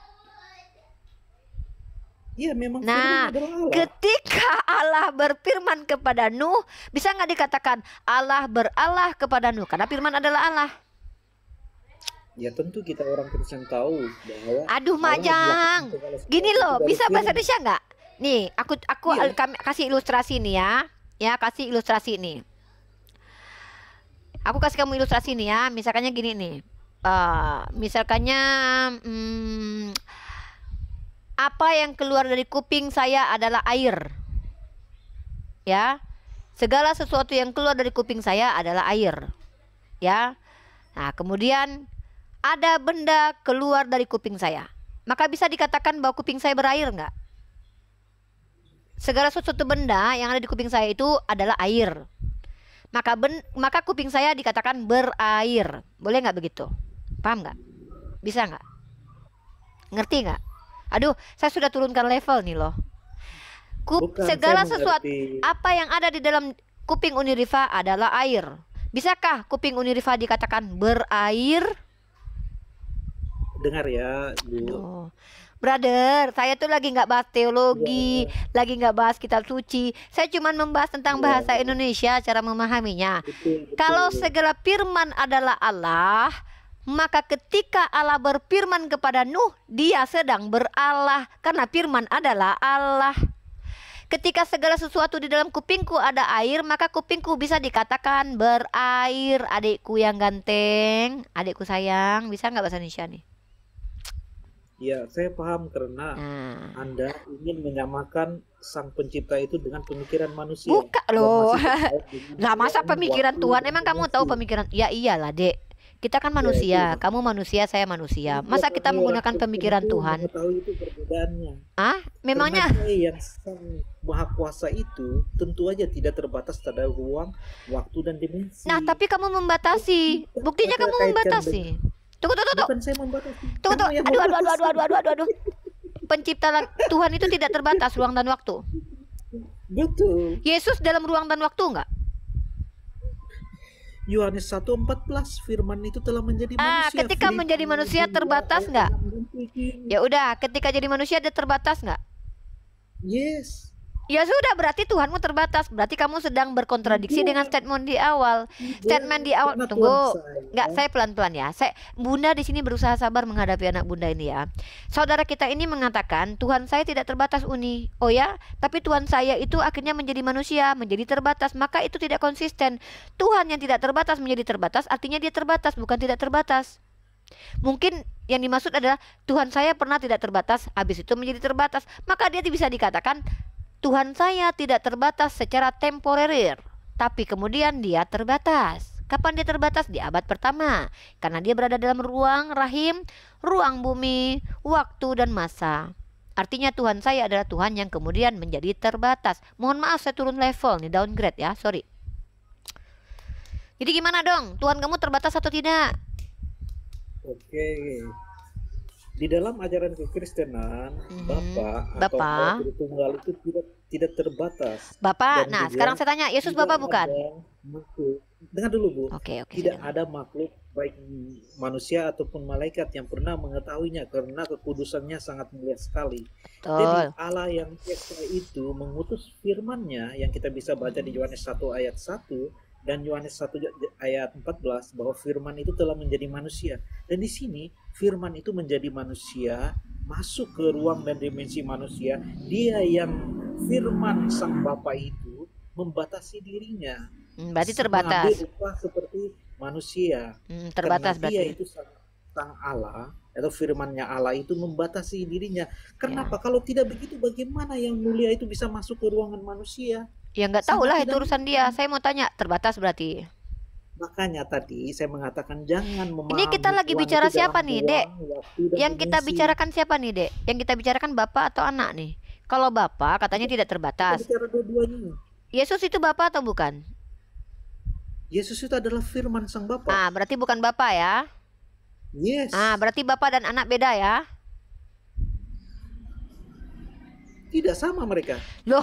Iya memang Nah, firman adalah Allah. ketika Allah berfirman kepada Nuh, bisa nggak dikatakan Allah beralah kepada Nuh? Karena firman adalah Allah. Ya tentu kita orang Kristen tahu bahwa Aduh, Allah Majang. melakukan segala sesuatu Gini loh, dari bisa bahasa firman. Indonesia nggak? Nih, aku Iya. kami kasih ilustrasi nih ya. Ya, kasih ilustrasi nih. Aku kasih kamu ilustrasi nih ya. Misalkannya gini nih. Misalkannya apa yang keluar dari kuping saya adalah air. Ya. Segala sesuatu yang keluar dari kuping saya adalah air. Ya. Nah, kemudian ada benda keluar dari kuping saya. Maka bisa dikatakan bahwa kuping saya berair nggak? Segala sesuatu benda yang ada di kuping saya itu adalah air. Maka kuping saya dikatakan berair. Boleh nggak begitu? Paham nggak? Bisa nggak? Ngerti nggak? Aduh, saya sudah turunkan level nih loh. Bukan, Segala saya sesuatu mengerti. apa yang ada di dalam kuping Unirifa adalah air. Bisakah kuping Unirifa dikatakan berair? Dengar ya, Bu. Aduh. Brother, saya tuh lagi nggak bahas teologi, lagi nggak bahas kitab suci. Saya cuma membahas tentang bahasa Indonesia, cara memahaminya. Betul, betul. Kalau segala firman adalah Allah, Maka ketika Allah berfirman kepada Nuh, dia sedang beralah karena firman adalah Allah. Ketika segala sesuatu di dalam kupingku ada air, maka kupingku bisa dikatakan berair. Adikku yang ganteng, adikku sayang, bisa nggak bahasa Indonesia nih? Ya, saya paham karena Nah, Anda ingin menyamakan sang pencipta itu dengan pemikiran manusia. buka Dan loh. masih terkait dengan Lah masa ruang, pemikiran waktu, Tuhan? dan Emang kamu tahu dimensi. pemikiran? Ya iyalah, Dek. Kita kan Ya, manusia, itu kamu manusia, saya manusia. maksudnya Masa kita kami orang menggunakan Kristen pemikiran itu Tuhan? mengetahui itu perbedaannya. Ah, Karena memangnya? Dia yang sang maha kuasa itu tentu aja tidak terbatas pada ruang, waktu, dan dimensi. Nah, tapi kamu membatasi. Buktinya Saya kamu kaitkan membatasi. Tunggu, tunggu, tunggu. Bukan saya membatasi. Tunggu, Kamu tunggu. yang Aduh, aduh, aduh, membatasi. aduh, aduh, aduh, aduh, aduh. Pencipta Tuhan itu tidak terbatas ruang dan waktu. Betul. Yesus dalam ruang dan waktu enggak? Yohanes 1:14 firman itu telah menjadi manusia. Ketika Filipi menjadi manusia 2 terbatas ayat enggak? 6 dan 7. Ya udah, ketika jadi manusia dia terbatas enggak? Yes. Ya sudah, berarti Tuhanmu terbatas. Berarti kamu sedang berkontradiksi dengan statement di awal. Statement di awal. Karena Tunggu. Tuhan saya. Enggak, saya pelan-pelan ya. Bunda di sini berusaha sabar menghadapi anak Bunda ini ya. Saudara kita ini mengatakan Tuhan saya tidak terbatas, Uni. Oh ya, tapi Tuhan saya itu akhirnya menjadi manusia, menjadi terbatas. Maka itu tidak konsisten. Tuhan yang tidak terbatas menjadi terbatas, artinya dia terbatas, bukan tidak terbatas. Mungkin yang dimaksud adalah Tuhan saya pernah tidak terbatas, habis itu menjadi terbatas. Maka dia bisa dikatakan Tuhan saya tidak terbatas secara temporer, tapi kemudian dia terbatas. Kapan dia terbatas? Di abad pertama, karena dia berada dalam ruang rahim, ruang bumi, waktu dan masa. Artinya Tuhan saya adalah Tuhan yang kemudian menjadi terbatas. Mohon maaf saya turun level nih, downgrade ya, sorry. Jadi gimana dong? Tuhan kamu terbatas atau tidak? Oke. Di dalam ajaran kekristenan, Bapa atau Bapak. Allah Tritunggal itu tidak terbatas. Bapak, Dan nah juga sekarang saya tanya, Yesus tidak Bapak bukan? ada makhluk. Dengar dulu, Bu. Oke, Tidak saya dengar. ada makhluk baik manusia ataupun malaikat yang pernah mengetahuinya karena kekudusannya sangat mulia sekali. Betul. Jadi Allah yang Esa itu mengutus firman-Nya yang kita bisa baca di Yohanes 1 ayat 1 dan Yohanes 1 ayat 14 bahwa firman itu telah menjadi manusia. Dan di sini firman itu menjadi manusia, masuk ke ruang dan dimensi manusia. Dia yang firman sang Bapa itu membatasi dirinya. Berarti terbatas. Mengambil rupa seperti manusia. Terbatas Karena dia berarti. itu sang Allah atau firman-Nya Allah itu membatasi dirinya. Kenapa? Kalau tidak begitu bagaimana yang mulia itu bisa masuk ke ruangan manusia? Ya nggak tahu lah Sangat itu tidak urusan dia. Saya mau tanya, terbatas berarti. Makanya tadi saya mengatakan jangan memahami Ini kita lagi Tuhan bicara itu siapa dalam nih, ruang, Dek? waktu, dan Yang kita dimensi. bicarakan siapa nih, Dek? Yang kita bicarakan bapak atau anak nih? Kalau bapak katanya tidak Kita terbatas. bicara dua-duanya. Yesus itu bapak atau bukan? Yesus itu adalah firman sang Bapa. Berarti bukan bapak ya? Yes. Berarti bapak dan anak beda ya? Tidak sama mereka. Loh.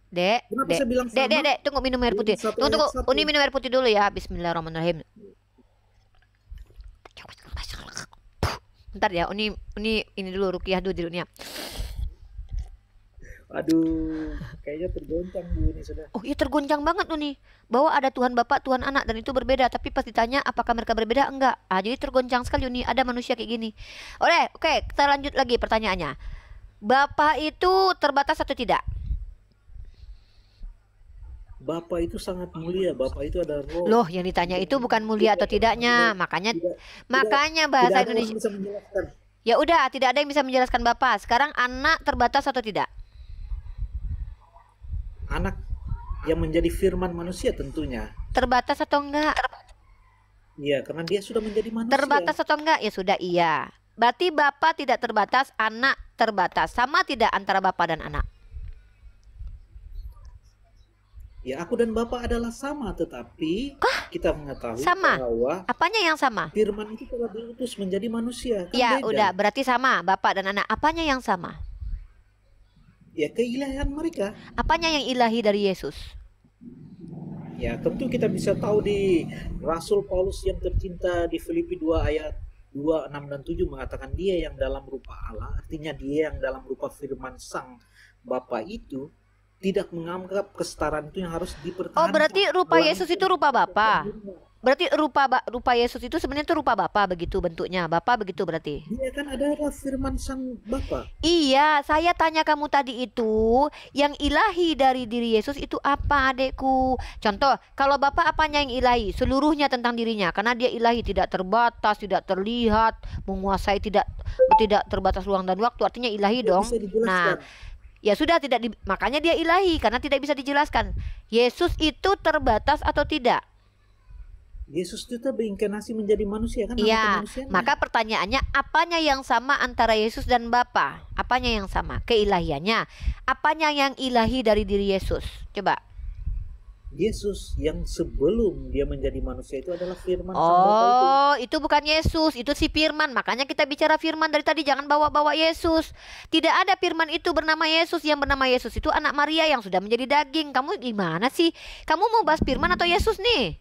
Dek, Kenapa Dek, saya bilang Dek, sama? Dek, Dek, tunggu minum air putih. Satu Tunggu, ayat tunggu. satu. Uni minum air putih dulu ya. Bismillahirrahmanirrahim. Bentar ya, Uni ini dulu rukiah dulu dulunya. Aduh, kayaknya tergoncang Bu ini sudah. Oh iya tergoncang banget Uni. Bahwa ada Tuhan Bapak, Tuhan Anak dan itu berbeda. Tapi pas ditanya apakah mereka berbeda? Enggak. Jadi tergoncang sekali Uni. Ada manusia kayak gini. Oke, kita lanjut lagi pertanyaannya. Bapak itu terbatas atau tidak? Bapa itu sangat mulia. Bapa itu ada roh. Loh, yang ditanya itu bukan mulia atau tidaknya. Makanya Tidak bahasa ada Indonesia. yang bisa menjelaskan. Ya udah, tidak ada yang bisa menjelaskan Bapak. Sekarang anak terbatas atau tidak? Anak yang menjadi firman manusia tentunya. Terbatas atau enggak? Iya, karena dia sudah menjadi manusia. Terbatas atau enggak? Ya sudah iya. Berarti Bapak tidak terbatas, anak terbatas. Sama tidak antara Bapak dan anak? Ya, aku dan Bapa adalah sama, tetapi kita mengetahui Sama? bahwa Apanya yang sama? firman itu telah diutus menjadi manusia. Kan Ya beda. udah, berarti sama Bapak dan anak. Apanya yang sama? Ya, keilahian mereka. Apanya yang ilahi dari Yesus? Ya, tentu kita bisa tahu di Rasul Paulus yang tercinta di Filipi 2 ayat 2, 6 dan 7 mengatakan dia yang dalam rupa Allah, artinya dia yang dalam rupa firman sang Bapa itu tidak menganggap kesetaraan itu yang harus dipertahankan. Oh berarti rupa Yesus itu rupa Bapak. Berarti rupa Yesus itu sebenarnya itu rupa Bapa begitu bentuknya. Bapa begitu berarti. Dia kan adalah firman Sang Bapa. Iya, saya tanya kamu tadi itu, yang ilahi dari diri Yesus itu apa, adekku? Contoh, kalau Bapa apanya yang ilahi? Seluruhnya tentang dirinya, karena dia ilahi, tidak terbatas, tidak terlihat, menguasai, tidak terbatas ruang dan waktu, artinya ilahi Tidak dong. bisa dijelaskan. Nah, ya sudah, makanya dia ilahi, karena tidak bisa dijelaskan. Yesus itu terbatas atau tidak? Yesus itu berinkarnasi menjadi manusia kan? Nama Iya, kemanusiaannya. maka pertanyaannya apanya yang sama antara Yesus dan Bapa? Apanya yang sama? Keilahiannya. Apanya yang ilahi dari diri Yesus? Coba. Yesus yang sebelum dia menjadi manusia itu adalah firman Sang Bapa itu. Oh, itu bukan Yesus, itu si Firman. Makanya kita bicara Firman dari tadi, jangan bawa-bawa Yesus. Tidak ada Firman itu bernama Yesus. Yang bernama Yesus itu anak Maria yang sudah menjadi daging. Kamu gimana sih? Kamu mau bahas Firman atau Yesus nih?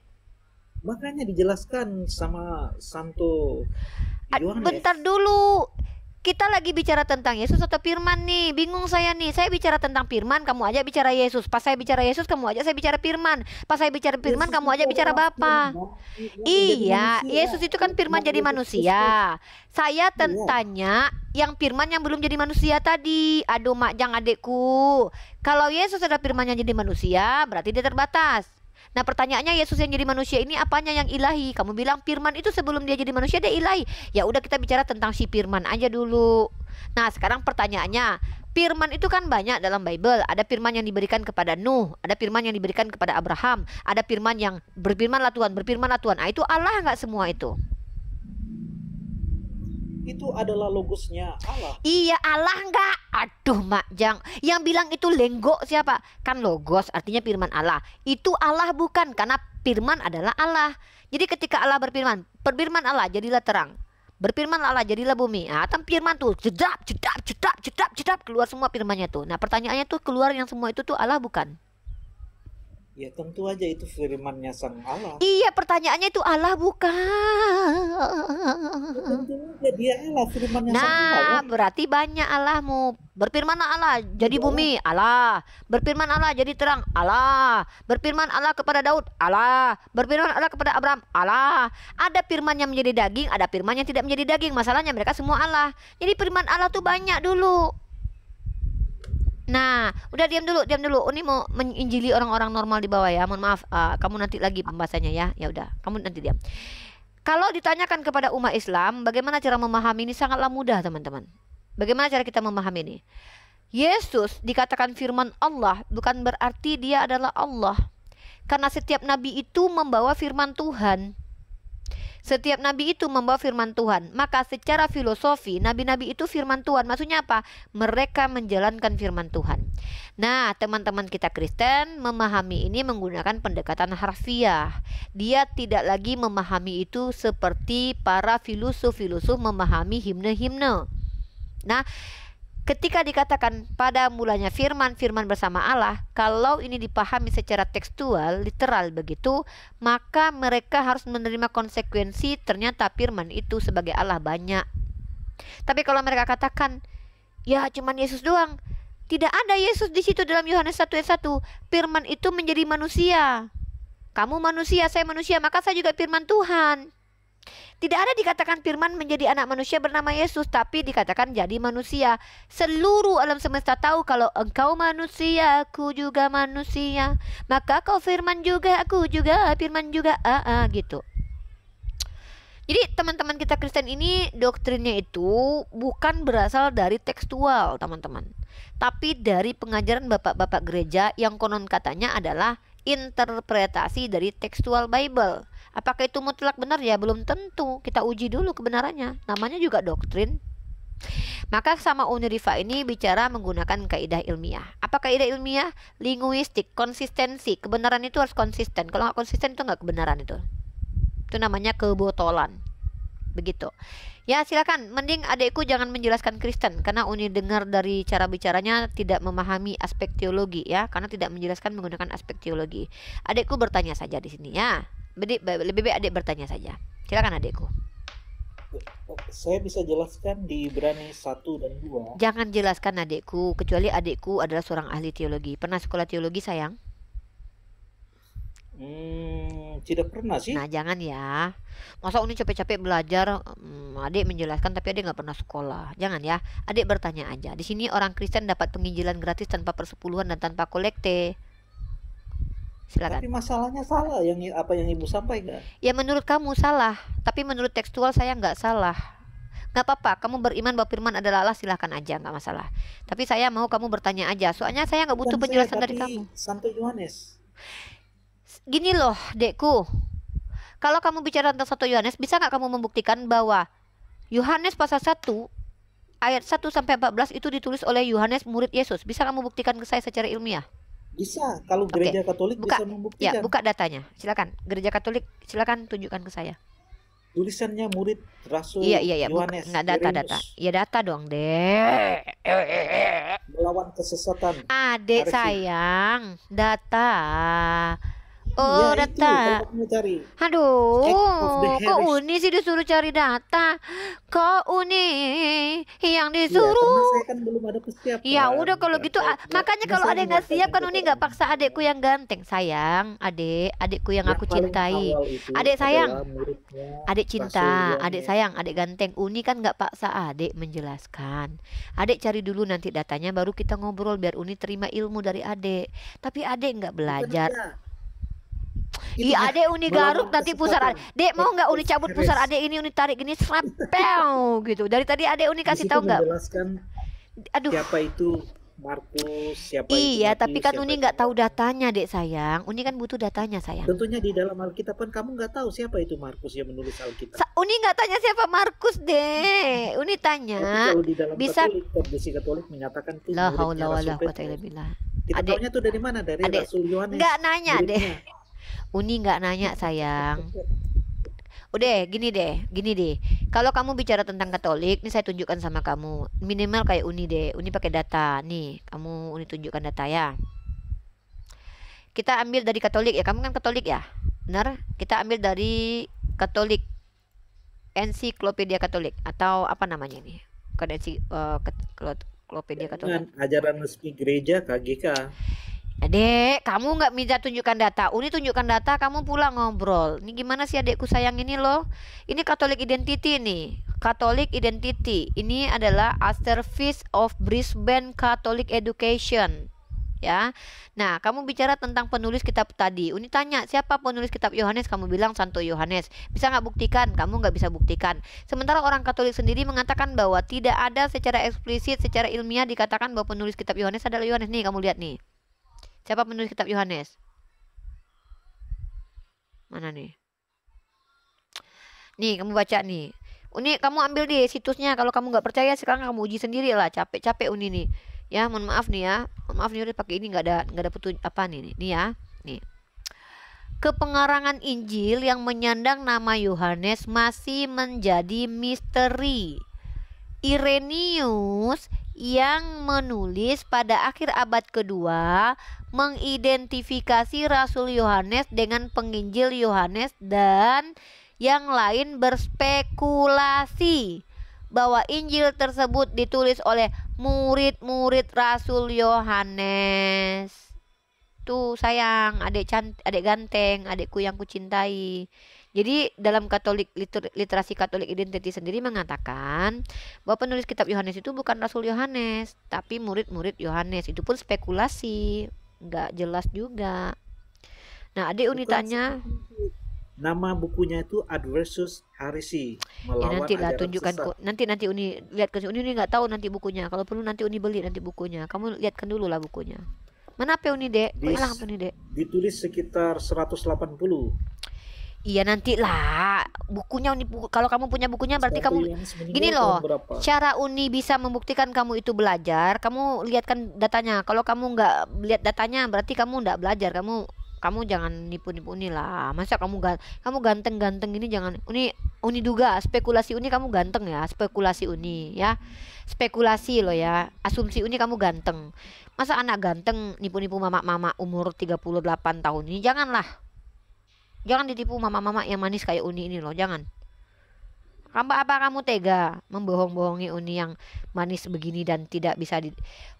Makanya dijelaskan sama Santo Yohanes. Bentar dulu. Kita lagi bicara tentang Yesus atau Firman nih? Bingung saya nih. Saya bicara tentang Firman, kamu aja bicara Yesus. Pas saya bicara Yesus, kamu aja saya bicara Firman. Pas saya bicara Firman, Yesus kamu itu aja bicara adalah Bapa. firman yang menjadi Iya, manusia. Yesus itu kan Firman jadi Yesus manusia. Saya Iya. tanya yang Firman yang belum jadi manusia tadi. Aduh, Makjang adekku. Kalau Yesus ada Firman yang jadi manusia, berarti dia terbatas. Nah, pertanyaannya, Yesus yang jadi manusia ini apanya yang ilahi? Kamu bilang Firman itu sebelum dia jadi manusia dia ilahi. Ya udah, kita bicara tentang si Firman aja dulu. Nah, sekarang pertanyaannya, Firman itu kan banyak dalam Bible. Ada firman yang diberikan kepada Nuh, ada firman yang diberikan kepada Abraham, ada firman yang berfirmanlah Tuhan, berfirmanlah Tuhan. Ah, itu Allah nggak semua itu? Itu adalah logosnya Allah. Iya, Allah nggak? Aduh, Makjang. Yang bilang itu lenggo siapa? Kan logos artinya firman Allah. Itu Allah bukan, karena firman adalah Allah. Jadi ketika Allah berfirman, berfirman Allah jadilah terang. Berfirman Allah jadilah bumi. Nah, firman tuh jedap, jedap, jedap, jedap, jedap, keluar semua firmannya tuh. Nah, pertanyaannya tuh, keluar yang semua itu tuh Allah bukan? Ya tentu aja itu firmannya Sang Allah. Iya, pertanyaannya itu Allah bukan. Tentu aja dia Allah, firmannya Sang Allah. Nah, berarti banyak Allahmu. Berfirman Allah jadi Iya. bumi, Allah. Berfirman Allah jadi terang, Allah. Berfirman Allah kepada Daud, Allah. Berfirman Allah kepada Abraham, Allah. Ada firman yang menjadi daging, ada firman yang tidak menjadi daging. Masalahnya mereka semua Allah. Jadi firman Allah tuh banyak dulu. Nah, udah diam dulu, diam dulu. Ini mau menginjili orang-orang normal di bawah ya. Mohon maaf, kamu nanti lagi pembahasannya ya. Ya udah, kamu nanti diam. Kalau ditanyakan kepada umat Islam, bagaimana cara memahami ini, sangatlah mudah, teman-teman. Bagaimana cara kita memahami ini? Yesus dikatakan firman Allah bukan berarti dia adalah Allah. Karena setiap nabi itu membawa firman Tuhan. Setiap nabi itu membawa firman Tuhan. Maka secara filosofi, nabi-nabi itu firman Tuhan. Maksudnya apa? Mereka menjalankan firman Tuhan. Nah, teman-teman kita Kristen memahami ini menggunakan pendekatan harfiah. Dia tidak lagi memahami itu seperti para filosof-filosof memahami himne-himne. Nah, ketika dikatakan pada mulanya firman bersama Allah, kalau ini dipahami secara tekstual, literal begitu, maka mereka harus menerima konsekuensi ternyata firman itu sebagai Allah banyak. Tapi kalau mereka katakan, ya cuman Yesus doang, tidak ada Yesus di situ dalam Yohanes 1 ayat 1. Firman itu menjadi manusia. Kamu manusia, saya manusia, maka saya juga firman Tuhan. Tidak ada dikatakan firman menjadi anak manusia bernama Yesus, tapi dikatakan jadi manusia. Seluruh alam semesta tahu kalau engkau manusia, aku juga manusia. Maka kau firman juga, aku juga firman juga. Gitu. Jadi teman-teman kita Kristen ini doktrinnya itu bukan berasal dari tekstual, teman-teman. Tapi dari pengajaran bapak-bapak gereja yang konon katanya adalah interpretasi dari tekstual Bible. Apakah itu mutlak benar? Ya belum tentu. Kita uji dulu kebenarannya. Namanya juga doktrin. Maka sama Unirifa ini bicara menggunakan kaidah ilmiah. Apa kaidah ilmiah? Linguistik, konsistensi. Kebenaran itu harus konsisten. Kalau nggak konsisten itu nggak kebenaran itu. Itu namanya kebotolan. Begitu. Ya silakan. Mending adekku jangan menjelaskan Kristen, karena Uni dengar dari cara bicaranya tidak memahami aspek teologi ya, karena tidak menjelaskan menggunakan aspek teologi. Adekku bertanya saja di sini ya. Lebih baik adik bertanya saja. Silakan adekku. Saya bisa jelaskan di Ibrani 1 dan 2. Jangan jelaskan adekku, kecuali adekku adalah seorang ahli teologi. Pernah sekolah teologi sayang? Tidak pernah sih. Nah, jangan ya. Masa Uni capek-capek belajar, adik menjelaskan tapi adik nggak pernah sekolah. Jangan ya. Adik bertanya aja. Di sini orang Kristen dapat penginjilan gratis tanpa persepuluhan dan tanpa kolekte. Silakan. Tapi masalahnya salah yang apa yang ibu sampaikan. Ya menurut kamu salah, tapi menurut tekstual saya nggak salah. Nggak apa-apa, kamu beriman bahwa firman adalah Allah, silahkan aja, nggak masalah. Tapi saya mau kamu bertanya aja, soalnya saya nggak butuh Bukan penjelasan saya, dari tapi kamu. Santo Yohanes. Gini loh, dekku. Kalau kamu bicara tentang 1 Yohanes, bisa nggak kamu membuktikan bahwa Yohanes pasal 1 ayat 1 sampai 14 itu ditulis oleh Yohanes murid Yesus? Bisa kamu buktikan ke saya secara ilmiah? Bisa, kalau Oke, gereja Katolik buka. bisa Ya, membuktikan. buka datanya. Silakan. Gereja Katolik, silakan tunjukkan ke saya. Tulisannya murid Rasul Iya, Yohanes. nggak data. Irenaeus, Ya data dong, Dek. melawan kesesatan. Adik Heresy. sayang, data. Ya Oh, itu, data. kalau kamu cari. Aduh, Act of the kok Heresy. Uni sih disuruh cari data? Kok Uni yang Iya, disuruh? karena saya kan belum ada persiapan. Ya udah kalau Ya, gitu, makanya nah, kalau saya ada yang nggak siap menyampaikan kan Uni nggak kepada paksa adikku yang ganteng. Sayang, adikku yang aku paling cintai. awal itu Adik sayang, adalah muridnya adik Rasul cinta, adik Yohanes. sayang, adik ganteng. Uni kan nggak paksa adik menjelaskan. Adik cari dulu nanti datanya, baru kita ngobrol biar Uni terima ilmu dari adik. Tapi adik nggak Bukan belajar. dia. Itu Iya, dia adek Uni melawan garuk nanti pusar kesesatan. adek. Dek, mau nggak Uni Act of cabut pusar Heresy. adek ini, Uni tarik gini serapel gitu. Dari tadi adek Uni Di kasih situ tahu nggak? menjelaskan Aduh. siapa itu Markus, siapa itu Iya, tapi Matius, kan siapa Uni itu nggak tahu Yohanes. datanya, Dek sayang. Uni kan butuh datanya, sayang. Tentunya di dalam Alkitab kan kamu nggak tahu siapa itu Markus yang menulis Alkitab. Uni nggak tanya siapa Markus, Dek. Uni Tapi tanya, kalau di dalam bisa. Katolik, tradisi Katolik menyatakan itu La muridnya haula Rasul wala quwata illa Petrus. billah. Kita Adek, tahunya tuh dari mana? Dari adek Rasul Yohanes, nggak nanya, Dek. muridnya. Uni nggak nanya, sayang. Udah, gini deh. Kalau kamu bicara tentang Katolik, nih saya tunjukkan sama kamu. Minimal kayak Uni deh. Uni pakai data. Nih, kamu Uni tunjukkan data ya. Kita ambil dari Katolik ya. Kamu kan Katolik ya? Benar? Kita ambil dari Katolik. Ensiklopedia Katolik atau apa namanya ini? Bukan Ensiklopedia Katolik. Dengan ajaran resmi gereja KGK. Adek, kamu nggak minta tunjukkan data. Uni tunjukkan data, kamu pulang ngobrol. Ini gimana sih adekku sayang ini loh? Ini Catholic Identity nih. Catholic Identity. Ini adalah A Service of Brisbane Catholic Education. Ya. Nah, kamu bicara tentang penulis kitab tadi. Uni tanya, siapa penulis kitab Yohanes? Kamu bilang Santo Yohanes. Bisa nggak buktikan? Kamu nggak bisa buktikan. Sementara orang Katolik sendiri mengatakan bahwa tidak ada secara eksplisit, secara ilmiah dikatakan bahwa penulis kitab Yohanes adalah Yohanes. Nih, kamu lihat nih. Siapa penulis kitab Yohanes? Mana nih? Nih, kamu baca nih. Uni, kamu ambil di situsnya. Kalau kamu nggak percaya, sekarang kamu uji sendiri lah. Capek-capek Uni nih. Ya, mohon maaf nih ya. Mohon maaf nih udah pakai ini nggak ada petunjuk apa nih. Nih ya. Nih. Kepengarangan Injil yang menyandang nama Yohanes masih menjadi misteri. Irenaeus yang menulis pada akhir abad kedua mengidentifikasi Rasul Yohanes dengan penginjil Yohanes dan yang lain berspekulasi bahwa Injil tersebut ditulis oleh murid-murid Rasul Yohanes. Tuh sayang, adik ganteng, adikku yang kucintai. Jadi dalam literasi Katolik Identity sendiri mengatakan bahwa penulis kitab Yohanes itu bukan Rasul Yohanes, tapi murid-murid Yohanes. Itu pun spekulasi, nggak jelas juga. Nah, adik Uni tanya, nama bukunya itu Adversus Heresy, ya melawan nanti lah ajaran tunjukkan sesat. kok. Nanti Uni lihat ke Uni nggak tahu nanti bukunya. Kalau perlu nanti Uni beli nanti bukunya. Kamu lihatkan dulu lah bukunya. Mana apa Uni, Dek? Kok hilang apa nih, Dek? Ditulis sekitar 180. Iya nanti lah bukunya Uni, kalau kamu punya bukunya berarti Santo kamu Yohanes meninggal gini tahun loh. berapa? Cara Uni bisa membuktikan kamu itu belajar, kamu lihatkan datanya. Kalau kamu nggak lihat datanya berarti kamu nggak belajar. Kamu jangan nipu-nipu Uni lah. Masa kamu ganteng-ganteng ini, jangan. Uni duga spekulasi Uni kamu ganteng ya, spekulasi Uni ya. Spekulasi loh ya. Asumsi Uni kamu ganteng. Masa anak ganteng nipu-nipu mama-mama umur 38 tahun ini, janganlah. Jangan ditipu mama-mama yang manis kayak Uni ini loh, jangan. Apa kamu tega membohong-bohongi Uni yang manis begini dan tidak bisa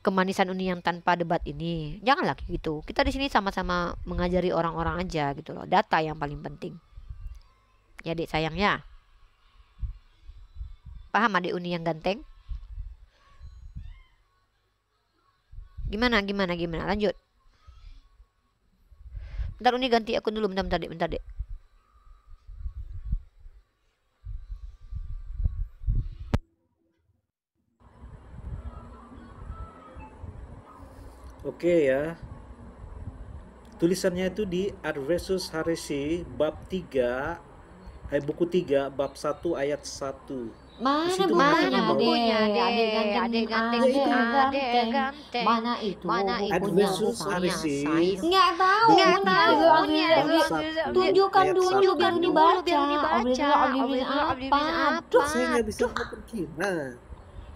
kemanisan Uni yang tanpa debat ini? Janganlah kayak gitu. Kita di sini sama-sama mengajari orang-orang aja gitu loh. Data yang paling penting. Ya, Dek sayangnya. Paham adik Uni yang ganteng? Gimana? Lanjut. Bentar Uni ganti akun dulu, bentar Dek. Oke ya. Tulisannya itu di Adversus Haresi bab 3 buku 3 bab 1 ayat 1. Mana situ bukunya, bukunya, Adik ganteng, Mana itu bukunya? Adversus Bukannya Haresi saya. Nggak tahu. Tunjukkan ayat dulu 1. biar dibaca. Apa? Tuh, saya nggak bisa memperkirakan.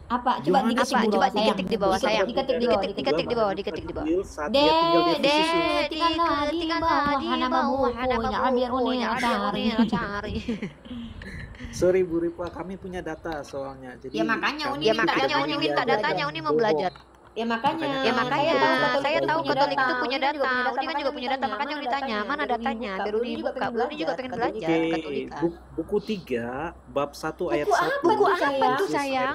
Apa? Coba Yohanes diketik di Coba bawah sayang. diketik di bawah sayang. Diketik di bawah. Diketik di bawah. Saat dia tinggal di Efesus. Tinggal di bawah bukunya biar Uni cari. Sorry Bu Ripa, kami punya data soalnya. Jadi Ya, makanya kami Uni Ya tidak makanya Uni boleh minta belajar datanya, Uni mau bohong. belajar. Ya makanya. Ya, makanya saya tahu Katolik itu punya Uni data. juga Uni kan juga punya data, makanya Uni tanya, mana datanya? Biar Uni buka. Uni juga pengen belajar Oke, Katolika. buku 3 bab 1 ayat Buku 1. apa tuh, sayang? Tuh, sayang?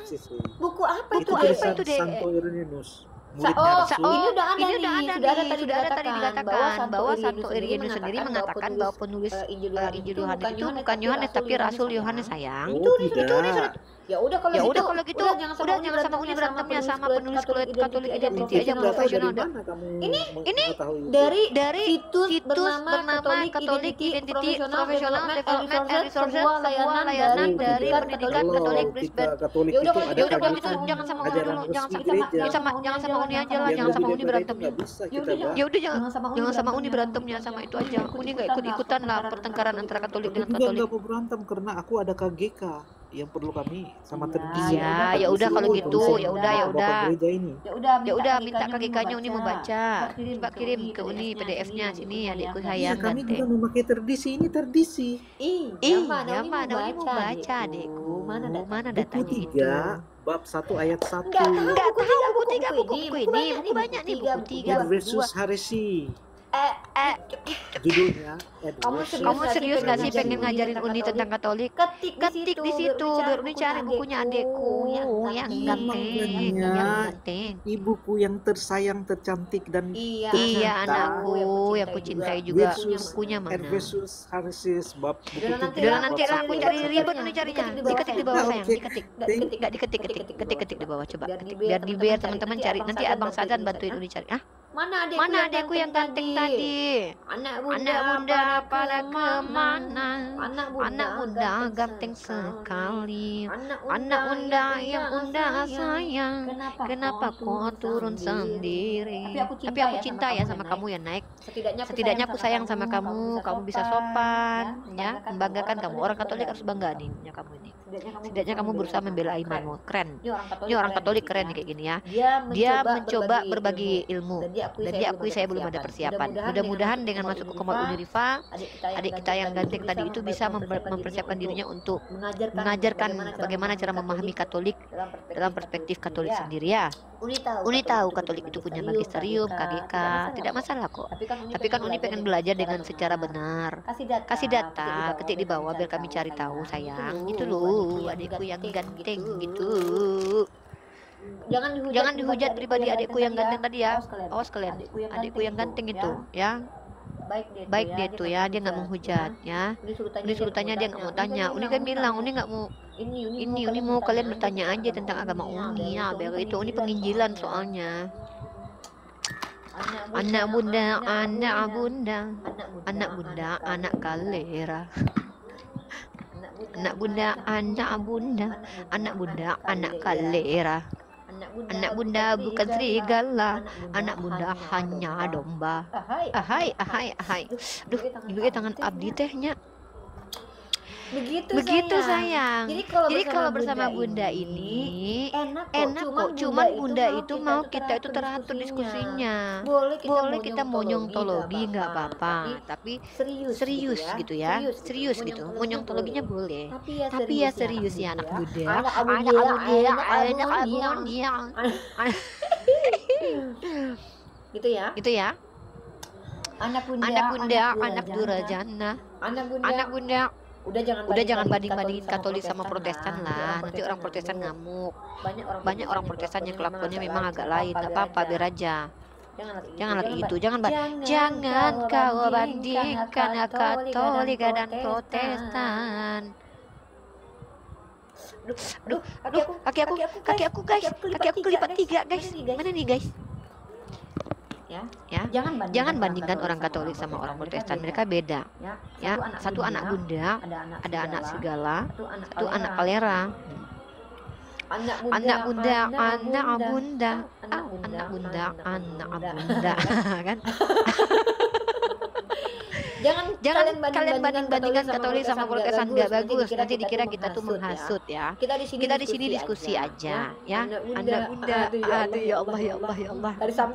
Buku apa Itu itu? tulisan itu, Dek? Santo Irenaeus, muridnya Oh, Rasul. ini udah ada Ini nih. udah ada Sudah nih, sudah ada tadi dikatakan bahwa Santo Irenaeus sendiri mengatakan bahwa penulis Injil Injil Yohanes itu bukan Yohanes tapi Rasul Yohanes sayang. Oh, tidak. Ya udah kalau gitu, udah jangan sama Uni berantemnya sama penulis Katolik Identity aja Kita tahu profesional. dari mana kamu Ini mengetahui itu? dari situs bernama Catholic Identity Professional Development and Resources, sebuah layanan dari pendidikan Kalau Katolik kita Brisbane. Katolik Ya udah, itu kalau ada Ya udah kalau kajian gitu jangan sama Uni ajaran dulu, jangan resmi sama gereja. jangan sama Uni aja lah, Yang jangan sama lebih Uni daripada itu berantemnya. nggak bisa Ya kita udah, bahas. Ya udah jangan sama Uni berantemnya sama itu aja. Uni nggak ikut-ikutan lah pertengkaran antara Katolik Aku dengan juga Katolik. nggak mau berantem karena aku ada KGK yang perlu kami sama tradisi. Iya, ya udah kalau gitu, ya udah. Bapak gereja ini. Ya Ya udah minta KGK-nya Uni membaca. Coba kirim ke Uni PDF-nya sini adikku Iya, sayang kami juga ganteng. memakai tradisi ini tradisi. Ih, mana Uni mau baca adikku. Mana Buku datanya itu? 3 bab 1 ayat 1. Enggak tahu buku ini. Buku banyak nih buku 3 Adversus Haresi. Eh, Judulnya kamu Adversus. serius gak sih pengen ngajarin Uni tentang Katolik? Ketik di situ biar Uni cari bukunya adekku yang ganteng, Ibuku yang tersayang, tercantik dan Iya, Iya tercinta. anakku yang kucintai juga. Versus Bukunya mana? Adversus Haresi bab buku Udah, 3 Udah nanti bab lah aku 1 cari ayat ribet 1. Uni carinya. Diketik di bawah, Diketik di bawah sayang. sayang, diketik. Enggak diketik di bawah coba. Biar teman-teman cari. Nanti Abang Sadan bantuin Uni cari. Ah, mana adekku yang ganteng tadi? Anak Bunda pada kemana? Anak Bunda ganteng sekali. Anak Bunda yang Bunda sayang. Kenapa kau turun sendiri? Tapi aku cinta ya sama kamu ya naik. Setidaknya aku sayang sama kamu. Kamu bisa sopan, ya, membanggakan kamu. Orang Katolik harus bangga nih punya kamu ini. Setidaknya kamu berusaha membela imanmu. Keren. Ini orang Katolik keren nih kayak gini ya. Dia mencoba berbagi ilmu. Dan dia akui saya belum ada persiapan. Mudah-mudahan dengan masuk ke Komod Unirifa, adik kita yang ganteng tadi itu bisa mempersiapkan dirinya untuk mengajarkan bagaimana cara memahami Katolik dalam perspektif Katolik sendiri ya. Uni tahu Katolik itu punya magisterium, KGK, tidak masalah kok. Tapi kan Uni pengen belajar dengan secara benar. Kasih data, ketik di bawah biar kami cari tahu sayang. Itu loh adikku yang ganteng gitu. Jangan dihujat pribadi adikku yang ganteng tadi ya. Awas kalian. Adikku yang ganteng itu ya. Baik dia tuh ya, dia nggak menghujat ya. Uni suruh tanya dia nggak mau tanya. Uni kan bilang Uni nggak mau Uni mau kalian bertanya aja tentang agama Uni ya. Biar itu Uni penginjilan soalnya. Anak bunda, anak kalera. Anak bunda, anak kalera. Anak bunda bukan serigala, anak bunda hanya domba. Ahai. Duh, juga tangan abdi tehnya. Begitu sayang. Jadi kalau bersama Bunda ini ini enak kok. Cuman Bunda itu mau kita itu teratur diskusinya. Boleh kita mau nyontologi nggak apa-apa, tapi serius gitu ya. Serius gitu. Mau nyontologinya boleh. Tapi ya serius ya anak Bunda. Anak abun dia. Gitu ya. Anak bunda, anak durjana. Anak bunda. Udah jangan banding-bandingin Katolik sama Protestan lah. Nanti orang Protestan ngamuk. Banyak orang Protestan yang kelakuannya memang agak lain. Gak apa-apa, biar aja. Jangan lagi itu. Jangan kau bandingkan Katolik dan Protestan. Kaki aku guys. Kaki aku kelipat 3 guys. Mana nih guys? Ya, jangan bandingkan orang Katolik sama orang Protestan, mereka beda. Ya, satu anak bunda, ada anak segala, satu anak kalera. Anak bunda, kan? Jangan kalian bandingkan Katolik sama Protestan, nggak bagus. Nanti dikira kita tuh menghasut ya. Kita di sini diskusi aja ya. Anak bunda, aduh ya Allah.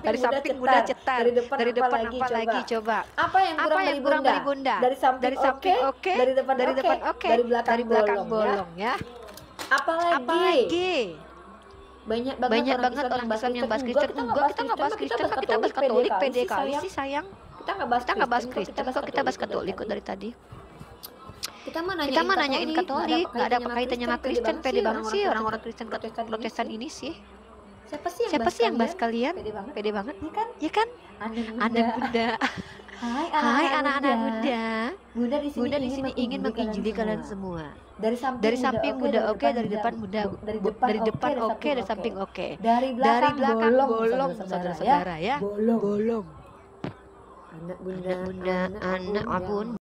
Dari samping bunda cetar, dari depan apa lagi coba? Apa yang kurang dari bunda? Dari samping oke, dari depan oke, dari belakang bolong ya. Apalagi? Banyak banget orang Islam yang bahas Kristen. Enggak, kita nggak bahas Kristen, kita bahas Katolik. Pede kali sih sayang. Kita nggak bahas Kristen, kok kita bahas Katolik kok dari tadi. Kita mah nanyain Katolik, nggak ada kaitannya sama Kristen. Pede banget sih orang-orang Kristen Protestan ini sih. Siapa sih yang bahas kalian? Pede banget, ya kan? Anak bunda. Hai anak-anak bunda. Bunda di sini ingin menginjili kalian semua. Dari samping bunda oke, dari depan bunda, dari depan oke, dari samping oke, dari belakang bolong, saudara-saudara ya. Bolong. Anak bunda, anak abun.